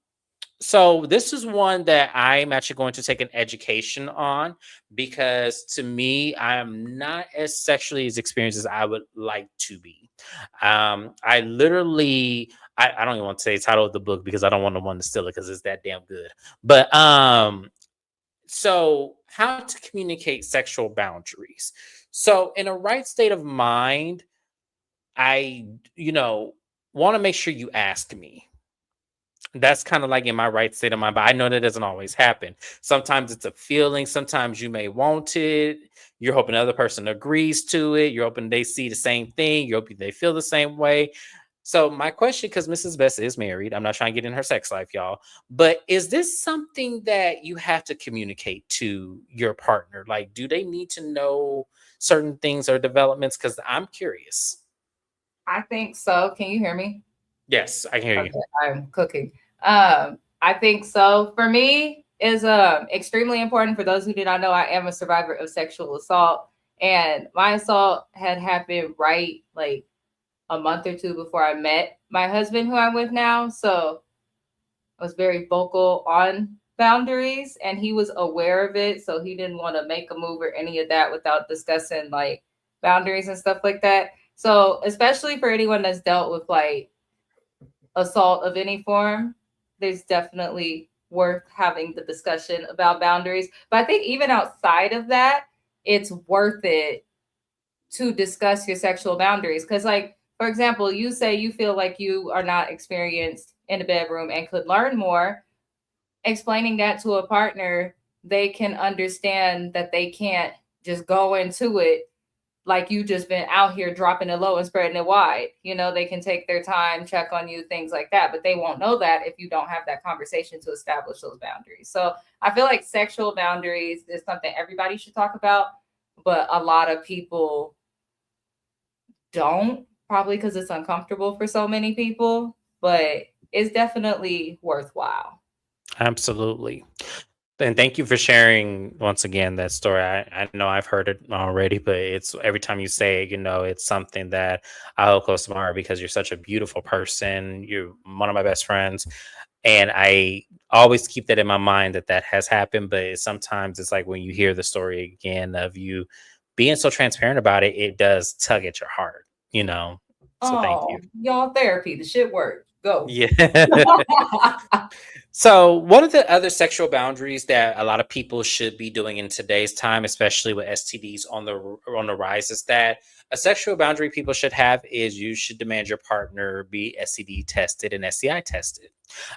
so this is one that I'm actually going to take an education on because to me, I'm not as sexually as experienced as I would like to be. I literally, I don't even want to say the title of the book because I don't want the one to steal it because it's that damn good. But so how to communicate sexual boundaries. So in a right state of mind, I, want to make sure you ask me. That's kind of like in my right state of mind, but I know that doesn't always happen. Sometimes it's a feeling. Sometimes you may want it. You're hoping the other person agrees to it. You're hoping they see the same thing. You're hoping they feel the same way. So my question, because Mrs. Best is married, I'm not trying to get in her sex life, y'all. But is this something that you have to communicate to your partner? Like, do they need to know certain things or developments? Because I'm curious. I think so. Can you hear me? Yes, I can hear you. Okay, I'm cooking. I think so. For me, is extremely important. For those who do not know, I am a survivor of sexual assault, and my assault had happened right like a month or two before I met my husband, who I'm with now. So I was very vocal on boundaries, and he was aware of it. So he didn't want to make a move or any of that without discussing like boundaries and stuff like that. So especially for anyone that's dealt with like assault of any form, there's definitely worth having the discussion about boundaries. But I think even outside of that, it's worth it to discuss your sexual boundaries. Because, like, for example, you say you feel like you are not experienced in the bedroom and could learn more. explaining that to a partner, they can understand that they can't just go into it like you just been out here dropping it low and spreading it wide. You know, they can take their time, check on you, things like that, but they won't know that if you don't have that conversation to establish those boundaries. So I feel like sexual boundaries is something everybody should talk about, but a lot of people don't, probably because it's uncomfortable for so many people, but it's definitely worthwhile. Absolutely. And thank you for sharing once again that story. I know I've heard it already, but it's every time you say it, it's something that I hold close to my heart because you're such a beautiful person. You're one of my best friends. And I always keep that in my mind that has happened. But sometimes it's like when you hear the story again of you being so transparent about it, it does tug at your heart. So thank you. Oh, y'all therapy, the shit works. Go. Yeah. So, one of the other sexual boundaries that a lot of people should be doing in today's time, especially with STDs on the rise, is that a sexual boundary people should have is you should demand your partner be STD tested and STI tested.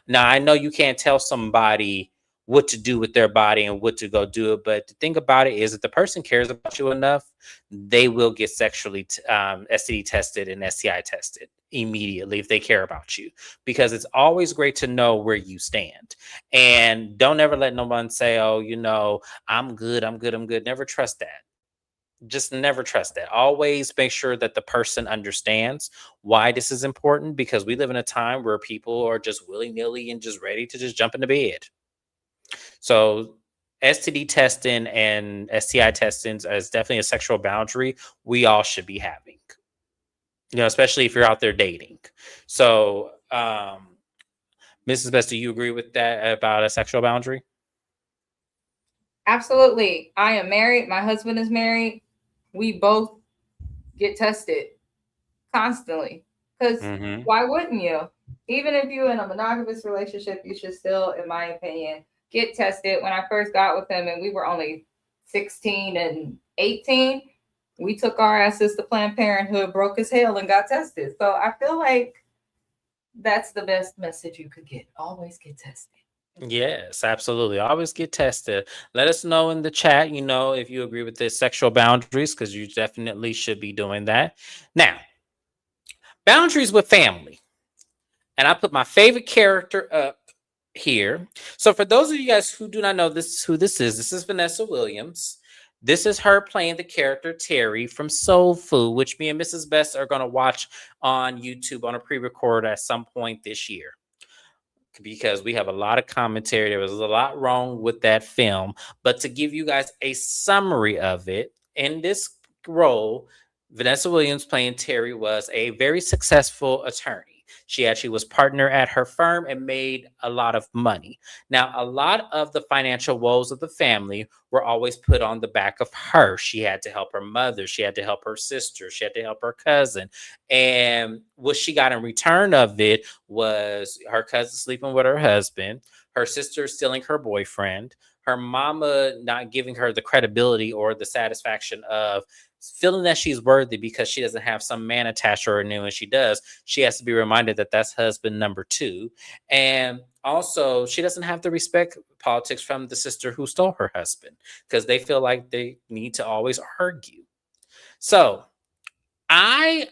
Now, I know you can't tell somebody what to do with their body and what to go do it, but the thing about it is, if the person cares about you enough, they will get STD tested and STI tested immediately if they care about you, because it's always great to know where you stand. And don't ever let no one say, oh, I'm good, I'm good, I'm good. Never trust that. Just never trust that. Always make sure that the person understands why this is important, because we live in a time where people are just willy-nilly and just ready to just jump into bed. So STD testing and STI testing is definitely a sexual boundary we all should be having, especially if you're out there dating. So, Mrs. Best, do you agree with that about a sexual boundary? Absolutely. I am married. My husband is married. We both get tested constantly. Because why wouldn't you? Even if you're in a monogamous relationship, you should still, in my opinion, get tested. When I first got with him and we were only 16 and 18, we took our asses to Planned Parenthood, broke as hell, and got tested. So I feel like that's the best message you could get. Always get tested. Yes, absolutely. Always get tested. Let us know in the chat, if you agree with this sexual boundaries, because you definitely should be doing that. Now, boundaries with family. And I put my favorite character up here. So for those of you guys who do not know who this is Vanessa Williams. This is her playing the character Terry from Soul Food, which me and Mrs. Best are going to watch on YouTube on a pre-record at some point this year, because we have a lot of commentary. There was a lot wrong with that film. But to give you guys a summary of it, in this role, Vanessa Williams playing Terry was a very successful attorney. She actually was partner at her firm and made a lot of money. Now, a lot of the financial woes of the family were always put on the back of her. She had to help her mother. She had to help her sister. She had to help her cousin. And what she got in return of it was her cousin sleeping with her husband, her sister stealing her boyfriend, her mama not giving her the credibility or the satisfaction of feeling that she's worthy because she doesn't have some man attached to her. And when she does, she has to be reminded that that's husband number 2. And also, she doesn't have the respect politics from the sister who stole her husband, because they feel like they need to always argue. So I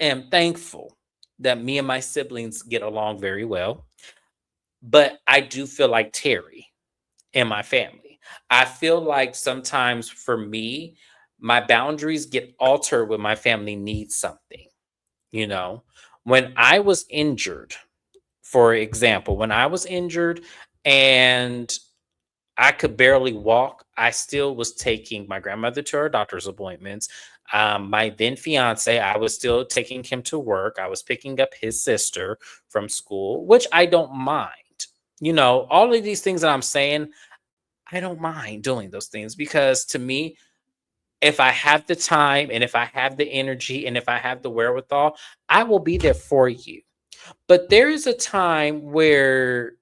am thankful that me and my siblings get along very well. But I do feel like Terry in my family. I feel like sometimes for me, my boundaries get altered when my family needs something. When I was injured, for example, when I was injured and I could barely walk, I still was taking my grandmother to her doctor's appointments. My then fiance, I was still taking him to work. I was picking up his sister from school, which I don't mind. All of these things that I'm saying, I don't mind doing those things, because to me, if I have the time and if I have the energy and if I have the wherewithal, I will be there for you. But there is a time where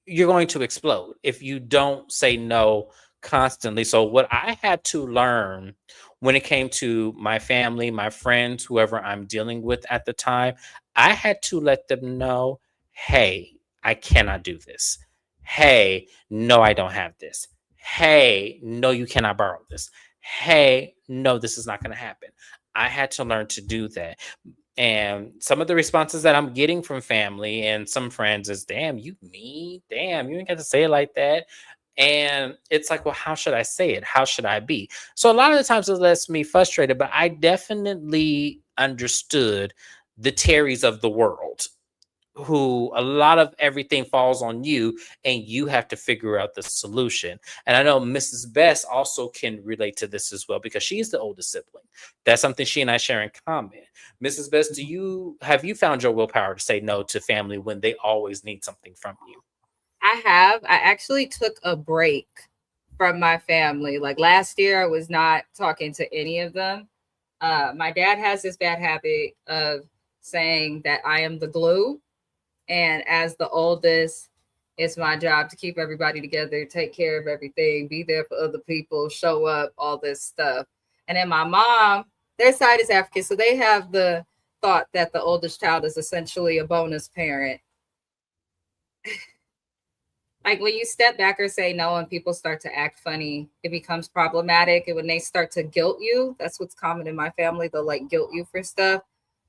you're going to explode if you don't say no constantly. So what I had to learn when it came to my family, my friends, whoever I'm dealing with at the time, I had to let them know, hey, I cannot do this. Hey, no, I don't have this. Hey, no, you cannot borrow this. Hey, no, this is not going to happen. I had to learn to do that. And some of the responses that I'm getting from family and some friends is, damn, you mean, damn, you ain't got to say it like that. And it's like, well, how should I say it? How should I be? So a lot of the times it lets me frustrated, but I definitely understood the Terrys of the world, who a lot of everything falls on you and you have to figure out the solution. And I know Mrs. Best also can relate to this as well because she's the oldest sibling. That's something she and I share in common. Mrs. Best, have you found your willpower to say no to family when they always need something from you? I have. I actually took a break from my family. Like last year, I was not talking to any of them. My dad has this bad habit of saying that I am the glue. And as the oldest, it's my job to keep everybody together, take care of everything, be there for other people, show up, all this stuff. And then my mom, their side is African. So they have the thought that the oldest child is essentially a bonus parent. Like when you step back or say no and people start to act funny, it becomes problematic. And when they start to guilt you, that's what's common in my family. They'll like guilt you for stuff.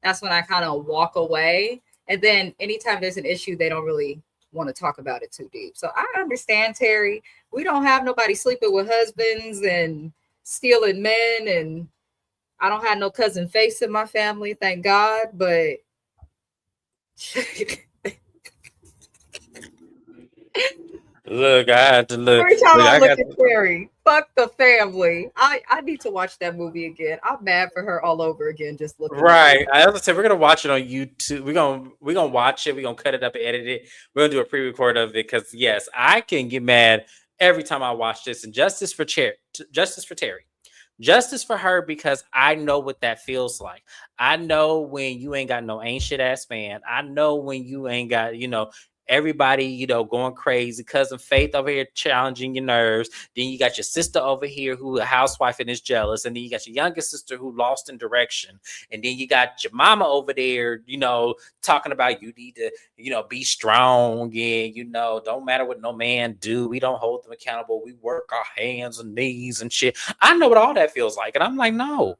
That's when I kind of walk away. And then anytime there's an issue, they don't really want to talk about it too deep. So I understand, Terry. We don't have nobody sleeping with husbands and stealing men. And I don't have no cousin Face in my family, thank God. But Look, I had to look. every time Look, I I look got at Terry, fuck the family. I need to watch that movie again. I'm mad for her all over again. Just looking at right. I was say we're gonna watch it on YouTube. We're gonna watch it. We're gonna cut it up and edit it. We're gonna do a pre-record of it because yes, I can get mad every time I watch this. And justice for Terry. Justice for her because I know what that feels like. I know when you ain't got no ancient ass man. I know when you ain't got, everybody, going crazy. Cousin Faith over here challenging your nerves. Then you got your sister over here who a housewife and is jealous. And then you got your youngest sister who lost in direction. And then you got your mama over there, talking about you need to, be strong and, don't matter what no man do. We don't hold them accountable. We work our hands and knees and shit. I know what all that feels like. And I'm like, no.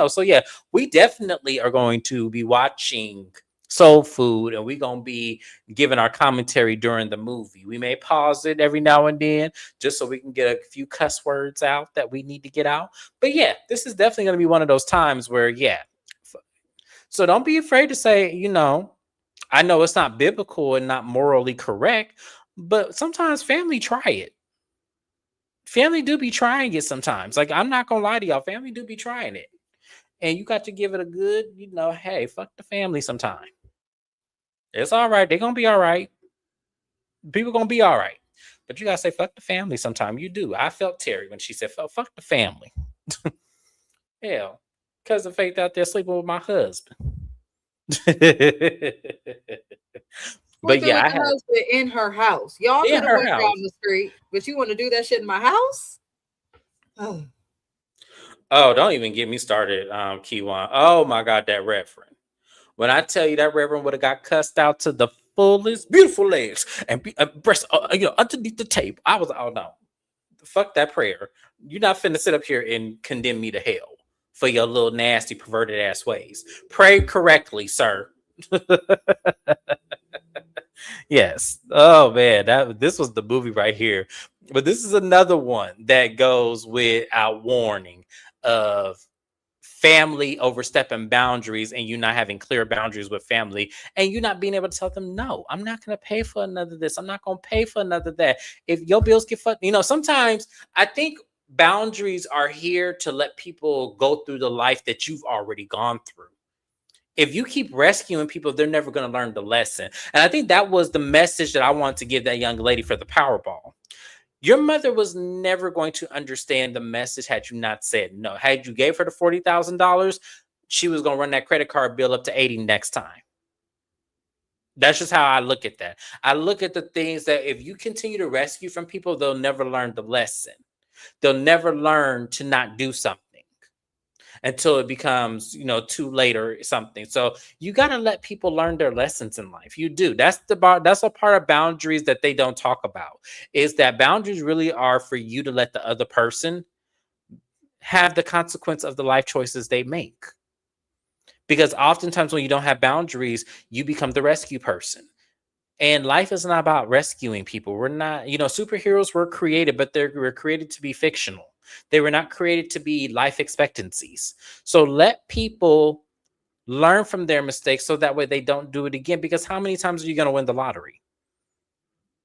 So yeah, we definitely are going to be watching Soul Food and we're going to be giving our commentary during the movie. We may pause it every now and then just so we can get a few cuss words out that we need to get out. But yeah, this is definitely going to be one of those times where, yeah. So don't be afraid to say, I know it's not biblical and not morally correct, but sometimes family try it. Family do be trying it sometimes. Like, I'm not going to lie to y'all. Family do be trying it. And you got to give it a good, hey, fuck the family sometime. It's all right. They're going to be all right. People going to be all right. But you got to say, fuck the family sometime. You do. I felt Terry when she said, fuck the family. Hell, cousin Faith out there sleeping with my husband. But yeah, I had husband in her house. Y'all could have went down the street, but you want to do that shit in my house? Oh, don't even get me started, Kiwan. Oh my God, that reverend. When I tell you that reverend would have got cussed out to the fullest, beautiful legs and breasts, underneath the table. I was, oh no, fuck that prayer. You're not finna sit up here and condemn me to hell for your little nasty, perverted ass ways. Pray correctly, sir. Yes. Oh man, this was the movie right here. But this is another one that goes without warning of family overstepping boundaries and you not having clear boundaries with family and you not being able to tell them, no, I'm not going to pay for another this. I'm not going to pay for another that. If your bills get fucked, sometimes I think boundaries are here to let people go through the life that you've already gone through. If you keep rescuing people, they're never going to learn the lesson. And I think that was the message that I wanted to give that young lady for the Powerball. Your mother was never going to understand the message had you not said no. Had you gave her the $40,000, she was going to run that credit card bill up to 80 next time. That's just how I look at that. I look at the things that if you continue to rescue from people, they'll never learn the lesson. They'll never learn to not do something. until it becomes, too late or something. So you got to let people learn their lessons in life. You do. That's a part of boundaries that they don't talk about, is that boundaries really are for you to let the other person have the consequence of the life choices they make. Because oftentimes when you don't have boundaries, you become the rescue person. And life is not about rescuing people. We're not, superheroes were created, but they were created to be fictional. They were not created to be life expectancies. So let people learn from their mistakes so that way they don't do it again. Because how many times are you going to win the lottery?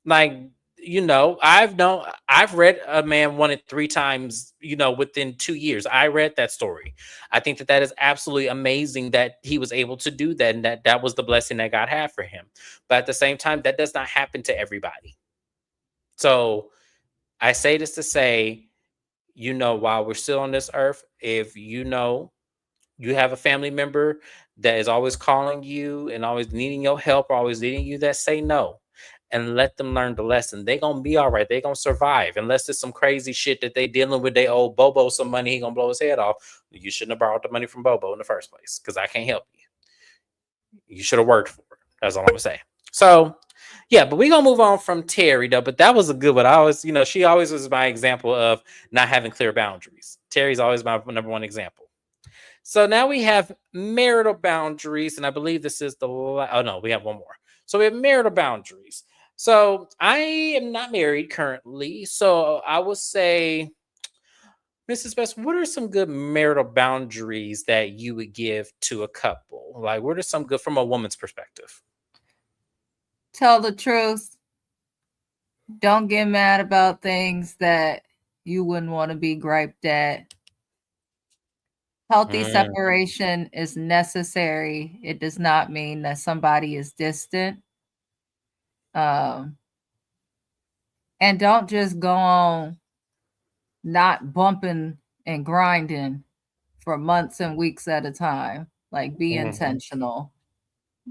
Like, I've read a man won it 3 times, within 2 years. I read that story. I think that is absolutely amazing that he was able to do that, and that was the blessing that God had for him. But at the same time, that does not happen to everybody. So I say this to say, while we're still on this earth, if you have a family member that is always calling you and always needing your help, or always needing you, that say no and let them learn the lesson. They gonna be all right. They gonna survive, unless it's some crazy shit that they dealing with. They owe Bobo some money. He gonna blow his head off. You shouldn't have borrowed the money from Bobo in the first place, because I can't help you. You should have worked for it. That's all I'm gonna say. So yeah, but we gonna move on from Terry though. But that was a good one. I always, she always was my example of not having clear boundaries. Terry's always my number one example. So now we have marital boundaries, and I believe this is oh no, we have one more. So we have marital boundaries. So I am not married currently, so I would say, Mrs. Best, what are some good marital boundaries that you would give to a couple? Like, what are some good from a woman's perspective? Tell the truth. Don't get mad about things that you wouldn't want to be griped at. Healthy separation is necessary. It does not mean that somebody is distant. And don't just go on not bumping and grinding for months and weeks at a time. Like, be intentional.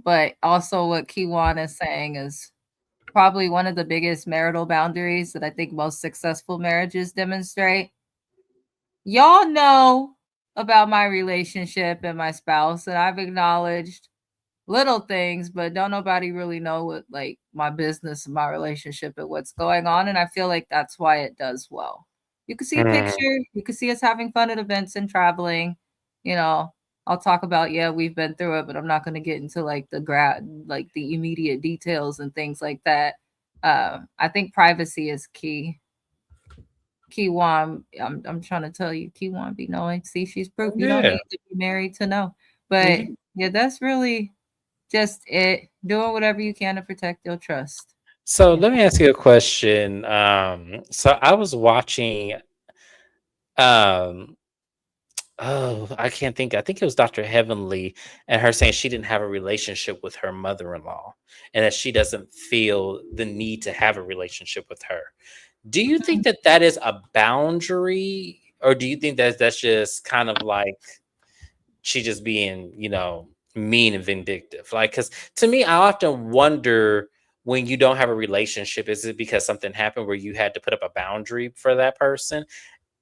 But also what Kiwan is saying is probably one of the biggest marital boundaries that I think most successful marriages demonstrate. Y'all know about my relationship and my spouse, and I've acknowledged little things, but don't nobody really know what, like, my business and my relationship and what's going on. And I feel like that's why it does well. You can see a picture, you can see us having fun at events and traveling. I'll talk about, we've been through it, but I'm not going to get into like the immediate details and things like that. I think privacy is key. Kiwan, I'm trying to tell you, Kiwan be knowing. See, she's proof. You don't need to be married to know. But yeah, that's really just it. Doing whatever you can to protect your trust. So let me ask you a question. So I was watching, I can't think. I think it was Dr. Heavenly, and her saying she didn't have a relationship with her mother-in-law, and that she doesn't feel the need to have a relationship with her. Do you think that is a boundary, or do you think that that's just kind of like she just being, mean and vindictive? Like, because to me, I often wonder, when you don't have a relationship, is it because something happened where you had to put up a boundary for that person?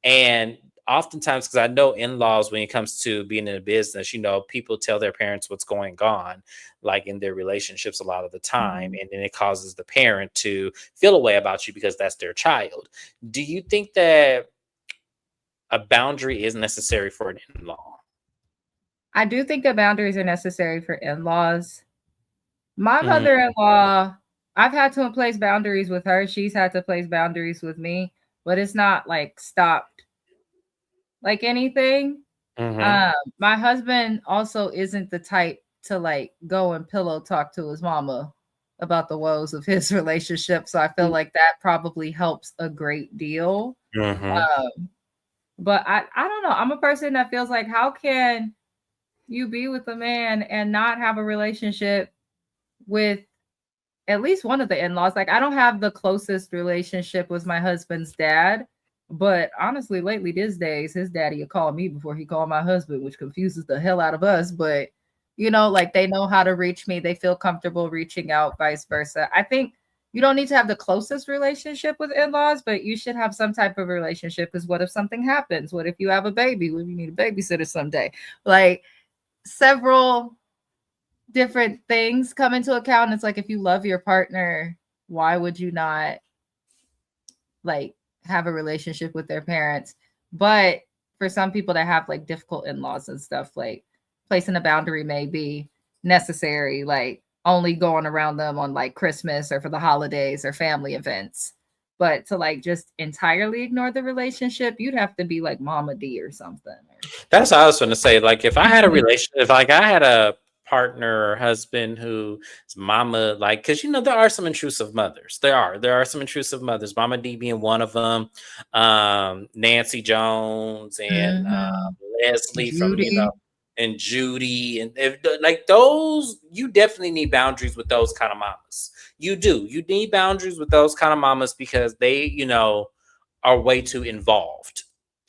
And oftentimes, because I know in-laws, when it comes to being in a business, people tell their parents what's going on, like in their relationships a lot of the time. And then it causes the parent to feel a way about you because that's their child. Do you think that a boundary is necessary for an in-law? I do think that boundaries are necessary for in-laws. My mother-in-law, I've had to place boundaries with her. She's had to place boundaries with me, but it's not like stopped like anything. My husband also isn't the type to like go and pillow talk to his mama about the woes of his relationship. So I feel like that probably helps a great deal. But I don't know. I'm a person that feels like, how can you be with a man and not have a relationship with at least one of the in-laws? Like, I don't have the closest relationship with my husband's dad, but honestly, lately these days, his daddy will call me before he called my husband, which confuses the hell out of us. But like, they know how to reach me. They feel comfortable reaching out, vice versa. I think you don't need to have the closest relationship with in-laws, but you should have some type of relationship. Because what if something happens? What if you have a baby? What if you need a babysitter someday? Like several different things come into account. It's like if you love your partner, why would you not like have a relationship with their parents? But for some people that have like difficult in-laws and stuff, like placing a boundary may be necessary, like only going around them on like Christmas or for the holidays or family events. But to like just entirely ignore the relationship, you'd have to be like Mama D or something. That's what I was going to say. Like, if I had a relationship, like I had a partner or husband whose mama, like, because there are some intrusive mothers. There are some intrusive mothers. Mama D being one of them. Nancy Jones and Leslie from Judy. and Judy, and if like those, you definitely need boundaries with those kind of mamas. You do. You need boundaries with those kind of mamas because they, are way too involved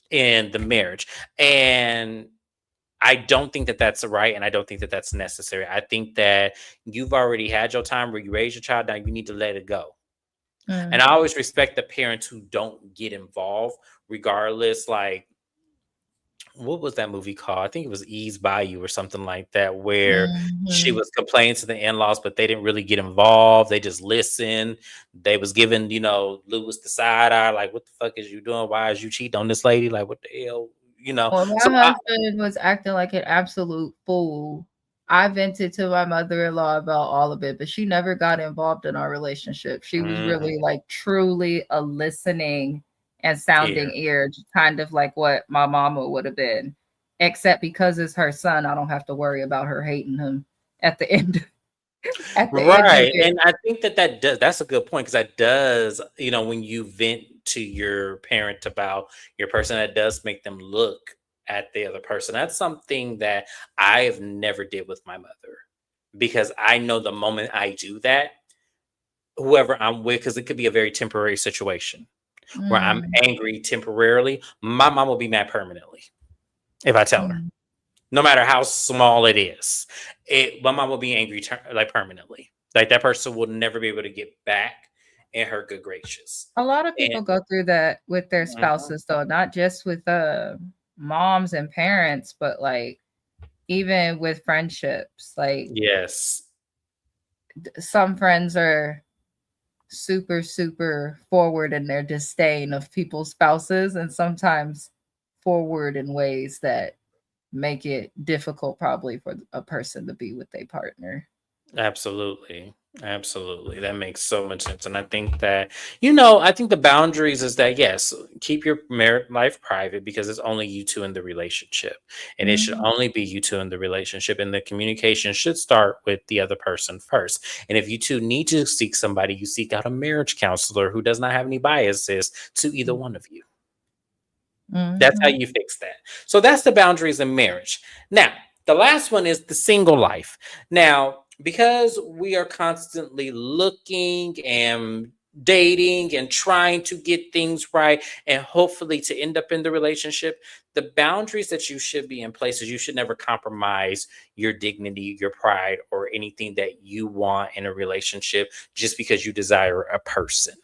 in the marriage. And I don't think that that's right. And I don't think that that's necessary. I think that you've already had your time where you raise your child. Now you need to let it go. And I always respect the parents who don't get involved regardless. Like, what was that movie called? I think it was Ease Bayou or something like that, where she was complaining to the in-laws, but they didn't really get involved. They just listened. They was giving, Lewis the side eye, like, what the fuck is you doing? Why is you cheating on this lady? Like, what the hell? Well, So my husband was acting like an absolute fool. I vented to my mother-in-law about all of it, but she never got involved in our relationship. She was really like truly a listening and sounding ear, kind of like what my mama would have been. Except because it's her son, I don't have to worry about her hating him at the end. Right. And I think that's a good point, because that does, when you vent to your parent about your person, that does make them look at the other person. That's something that I have never did with my mother, because I know the moment I do that, whoever I'm with, because it could be a very temporary situation where I'm angry temporarily, my mom will be mad permanently if I tell her. No matter how small it is, my mom will be angry like permanently. Like that person will never be able to get back in her good gracious. A lot of people go through that with their spouses, though, not just with moms and parents, but like even with friendships. Like, yes, some friends are super, super forward in their disdain of people's spouses, and sometimes forward in ways that make it difficult probably for a person to be with a partner. absolutely. Absolutely. That makes so much sense. And I think that, I think the boundaries is that, yes, keep your married life private, because it's only you two in the relationship. And it should only be you two in the relationship. And the communication should start with the other person first. And if you two need to seek somebody, you seek out a marriage counselor who does not have any biases to either one of you. That's how you fix that. So that's the boundaries in marriage. Now, the last one is the single life. Now, because we are constantly looking and dating and trying to get things right and hopefully to end up in the relationship, the boundaries that you should be in place is you should never compromise your dignity, your pride, or anything that you want in a relationship just because you desire a person.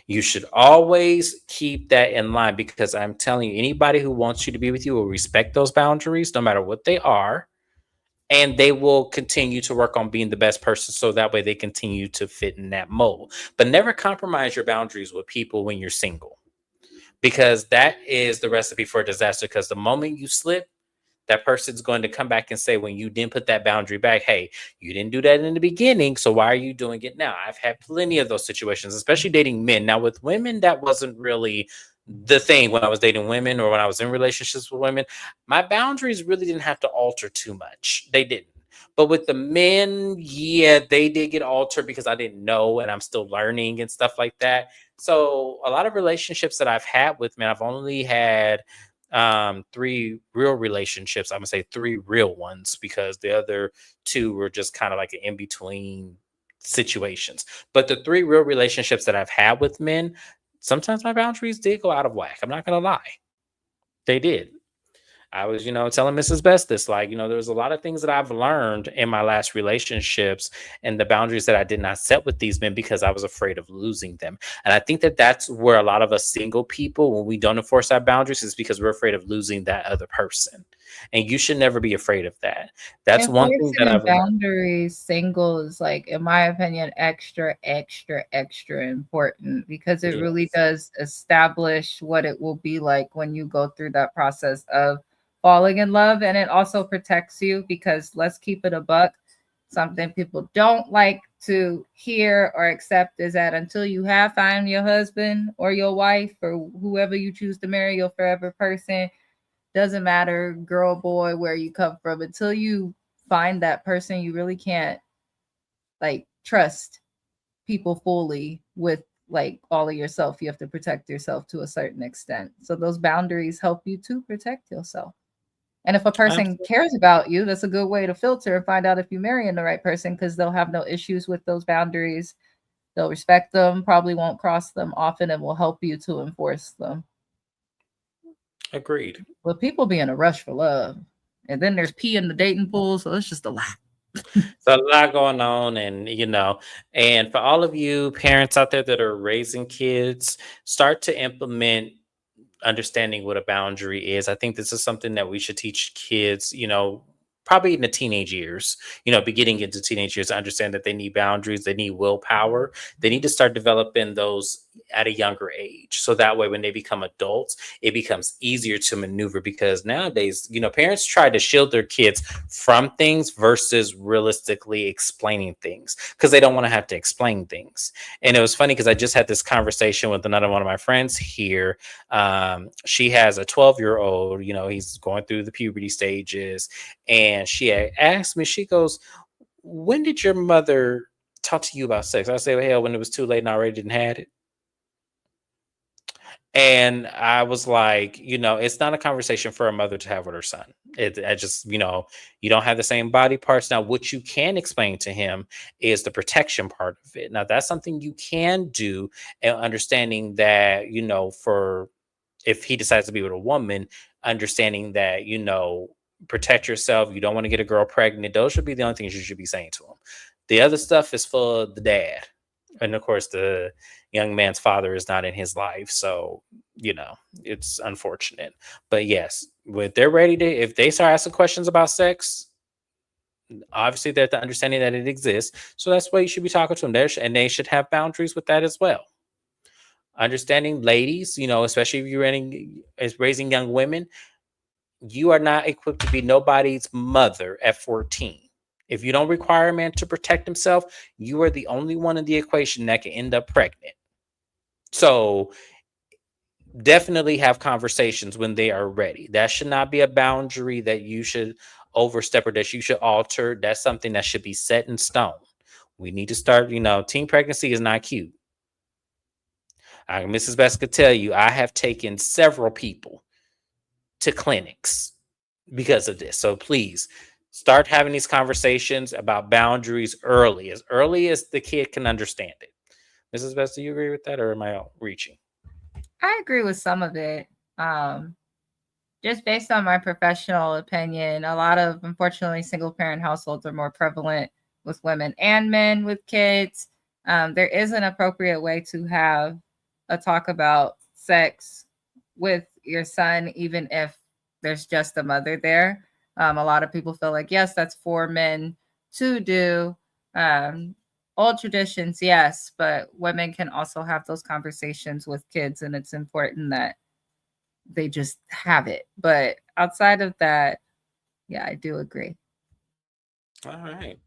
You should always keep that in line, because I'm telling you, anybody who wants you to be with you will respect those boundaries no matter what they are. And they will continue to work on being the best person, so that way they continue to fit in that mold. But never compromise your boundaries with people when you're single, because that is the recipe for disaster. Because the moment you slip, that person's going to come back and say, when you didn't put that boundary back, hey, you didn't do that in the beginning, so why are you doing it now? I've had plenty of those situations, especially dating men. Now, with women, that wasn't really the thing. When I was dating women or when I was in relationships with women, my boundaries really didn't have to alter too much. They didn't. But with the men, yeah, they did get altered because I didn't know, and I'm still learning and stuff like that. So a lot of relationships that I've had with men, I've only had 3 real relationships. I'm gonna say 3 real ones, because the other 2 were just kind of like an in-between situations. But the 3 real relationships that I've had with men, sometimes my boundaries did go out of whack. I'm not gonna lie. They did. I was, telling Mrs. Best this, like, there's a lot of things that I've learned in my last relationships and the boundaries that I did not set with these men because I was afraid of losing them. And I think that that's where a lot of us single people, when we don't enforce our boundaries, is because we're afraid of losing that other person. And you should never be afraid of that. That's one thing that Enforcing I've learned. boundaries single is like, in my opinion, extra, extra, extra important because it really Yes. does establish what it will be like when you go through that process of falling in love. And it also protects you because let's keep it a buck. Something people don't like to hear or accept is that until you have found your husband or your wife or whoever you choose to marry, your forever person, doesn't matter, girl, boy, where you come from, until you find that person, you really can't like trust people fully with like all of yourself. You have to protect yourself to a certain extent. So those boundaries help you to protect yourself. And if a person Absolutely. cares about you, that's a good way to filter and find out if you're marrying the right person because they'll have no issues with those boundaries. They'll respect them, probably won't cross them often, and will help you to enforce them. Agreed. But people be in a rush for love. And then there's pee in the dating pool, so it's just a lot. So a lot going on, and and for all of you parents out there that are raising kids, start to implement understanding what a boundary is. I think this is something that we should teach kids, probably in the teenage years, beginning into teenage years, to understand that they need boundaries, they need willpower, they need to start developing those at a younger age. So that way, when they become adults, it becomes easier to maneuver because nowadays, parents try to shield their kids from things versus realistically explaining things because they don't want to have to explain things. And it was funny because I just had this conversation with another one of my friends here. She has a 12-year-old, he's going through the puberty stages. And she had asked me, she goes, when did your mother talk to you about sex? I say, well, hell, when it was too late and I already didn't have it. And I was like, it's not a conversation for a mother to have with her son. I just, you don't have the same body parts. Now, what you can explain to him is the protection part of it. Now, that's something you can do, and understanding that, for if he decides to be with a woman, understanding that, protect yourself. You don't want to get a girl pregnant. Those should be the only things you should be saying to him. The other stuff is for the dad. And of course, the young man's father is not in his life. So, it's unfortunate. But yes, when they're ready to, if they start asking questions about sex, obviously they're the understanding that it exists. So that's why you should be talking to them there. And they should have boundaries with that as well. Understanding ladies, especially if you're raising young women, you are not equipped to be nobody's mother at 14. If you don't require a man to protect himself, you are the only one in the equation that can end up pregnant. So definitely have conversations when they are ready. That should not be a boundary that you should overstep or that you should alter. That's something that should be set in stone. We need to start, teen pregnancy is not cute. Mrs. Best could tell you, I have taken several people to clinics because of this. So please start having these conversations about boundaries early as the kid can understand it. Mrs. Best, do you agree with that, or am I out reaching? I agree with some of it. Um, just based on my professional opinion, a lot of, unfortunately, single parent households are more prevalent with women and men with kids. There is an appropriate way to have a talk about sex with your son, even if there's just a mother there. A lot of people feel like, yes, that's for men to do. Old traditions, yes, but women can also have those conversations with kids, and it's important that they just have it. But outside of that, yeah, I do agree. All right.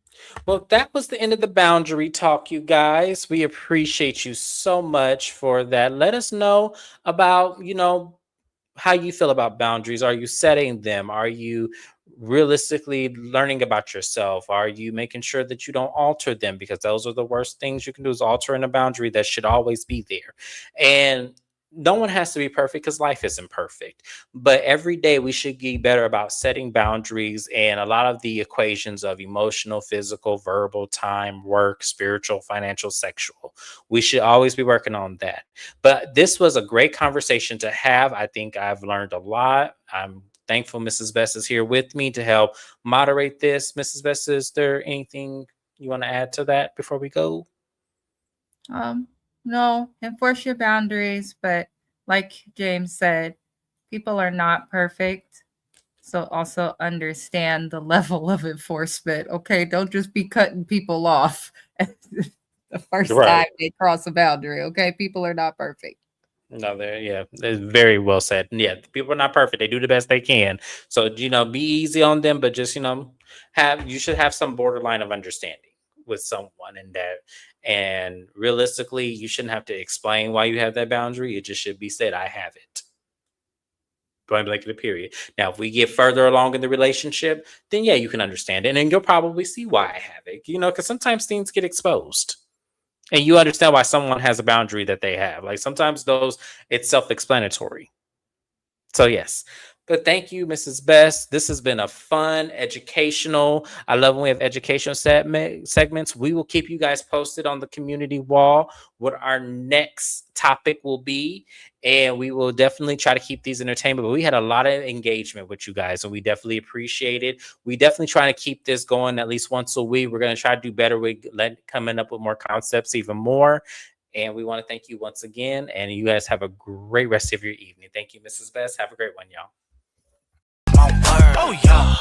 Well, that was the end of the boundary talk, you guys. We appreciate you so much for that. Let us know about, how you feel about boundaries. Are you setting them? Are you realistically learning about yourself? Are you making sure that you don't alter them? Because those are the worst things you can do, is altering a boundary that should always be there. And no one has to be perfect because life isn't perfect. But every day we should be better about setting boundaries, and a lot of the equations of emotional, physical, verbal, time, work, spiritual, financial, sexual. We should always be working on that. But this was a great conversation to have. I think I've learned a lot. I'm thankful Mrs. Best is here with me to help moderate this. Mrs. Best, is there anything you want to add to that before we go? No, enforce your boundaries, but like James said, people are not perfect. So also understand the level of enforcement. Okay, don't just be cutting people off the first time they cross a boundary. Okay, people are not perfect. No, they're very well said. Yeah, people are not perfect. They do the best they can. So, be easy on them, but just, you should have some borderline of understanding with someone in that. And realistically, you shouldn't have to explain why you have that boundary. It just should be said, I have it. Point blank in the period. Now, if we get further along in the relationship, then yeah, you can understand it. And you'll probably see why I have it, because sometimes things get exposed. And you understand why someone has a boundary that they have. Like sometimes it's self-explanatory. So yes. But thank you, Mrs. Best. This has been a fun, educational. I love when we have educational segments. We will keep you guys posted on the community wall what our next topic will be. And we will definitely try to keep these entertainment. But we had a lot of engagement with you guys, and we definitely appreciate it. We definitely try to keep this going at least once a week. We're going to try to do better with coming up with more concepts, even more. And we want to thank you once again. And you guys have a great rest of your evening. Thank you, Mrs. Best. Have a great one, y'all. My word. Oh yeah.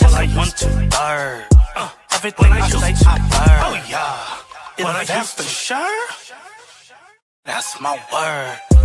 Well, I 1-2-3. Everything I say, I learn. Oh yeah. Well, that's for sure. That's my word.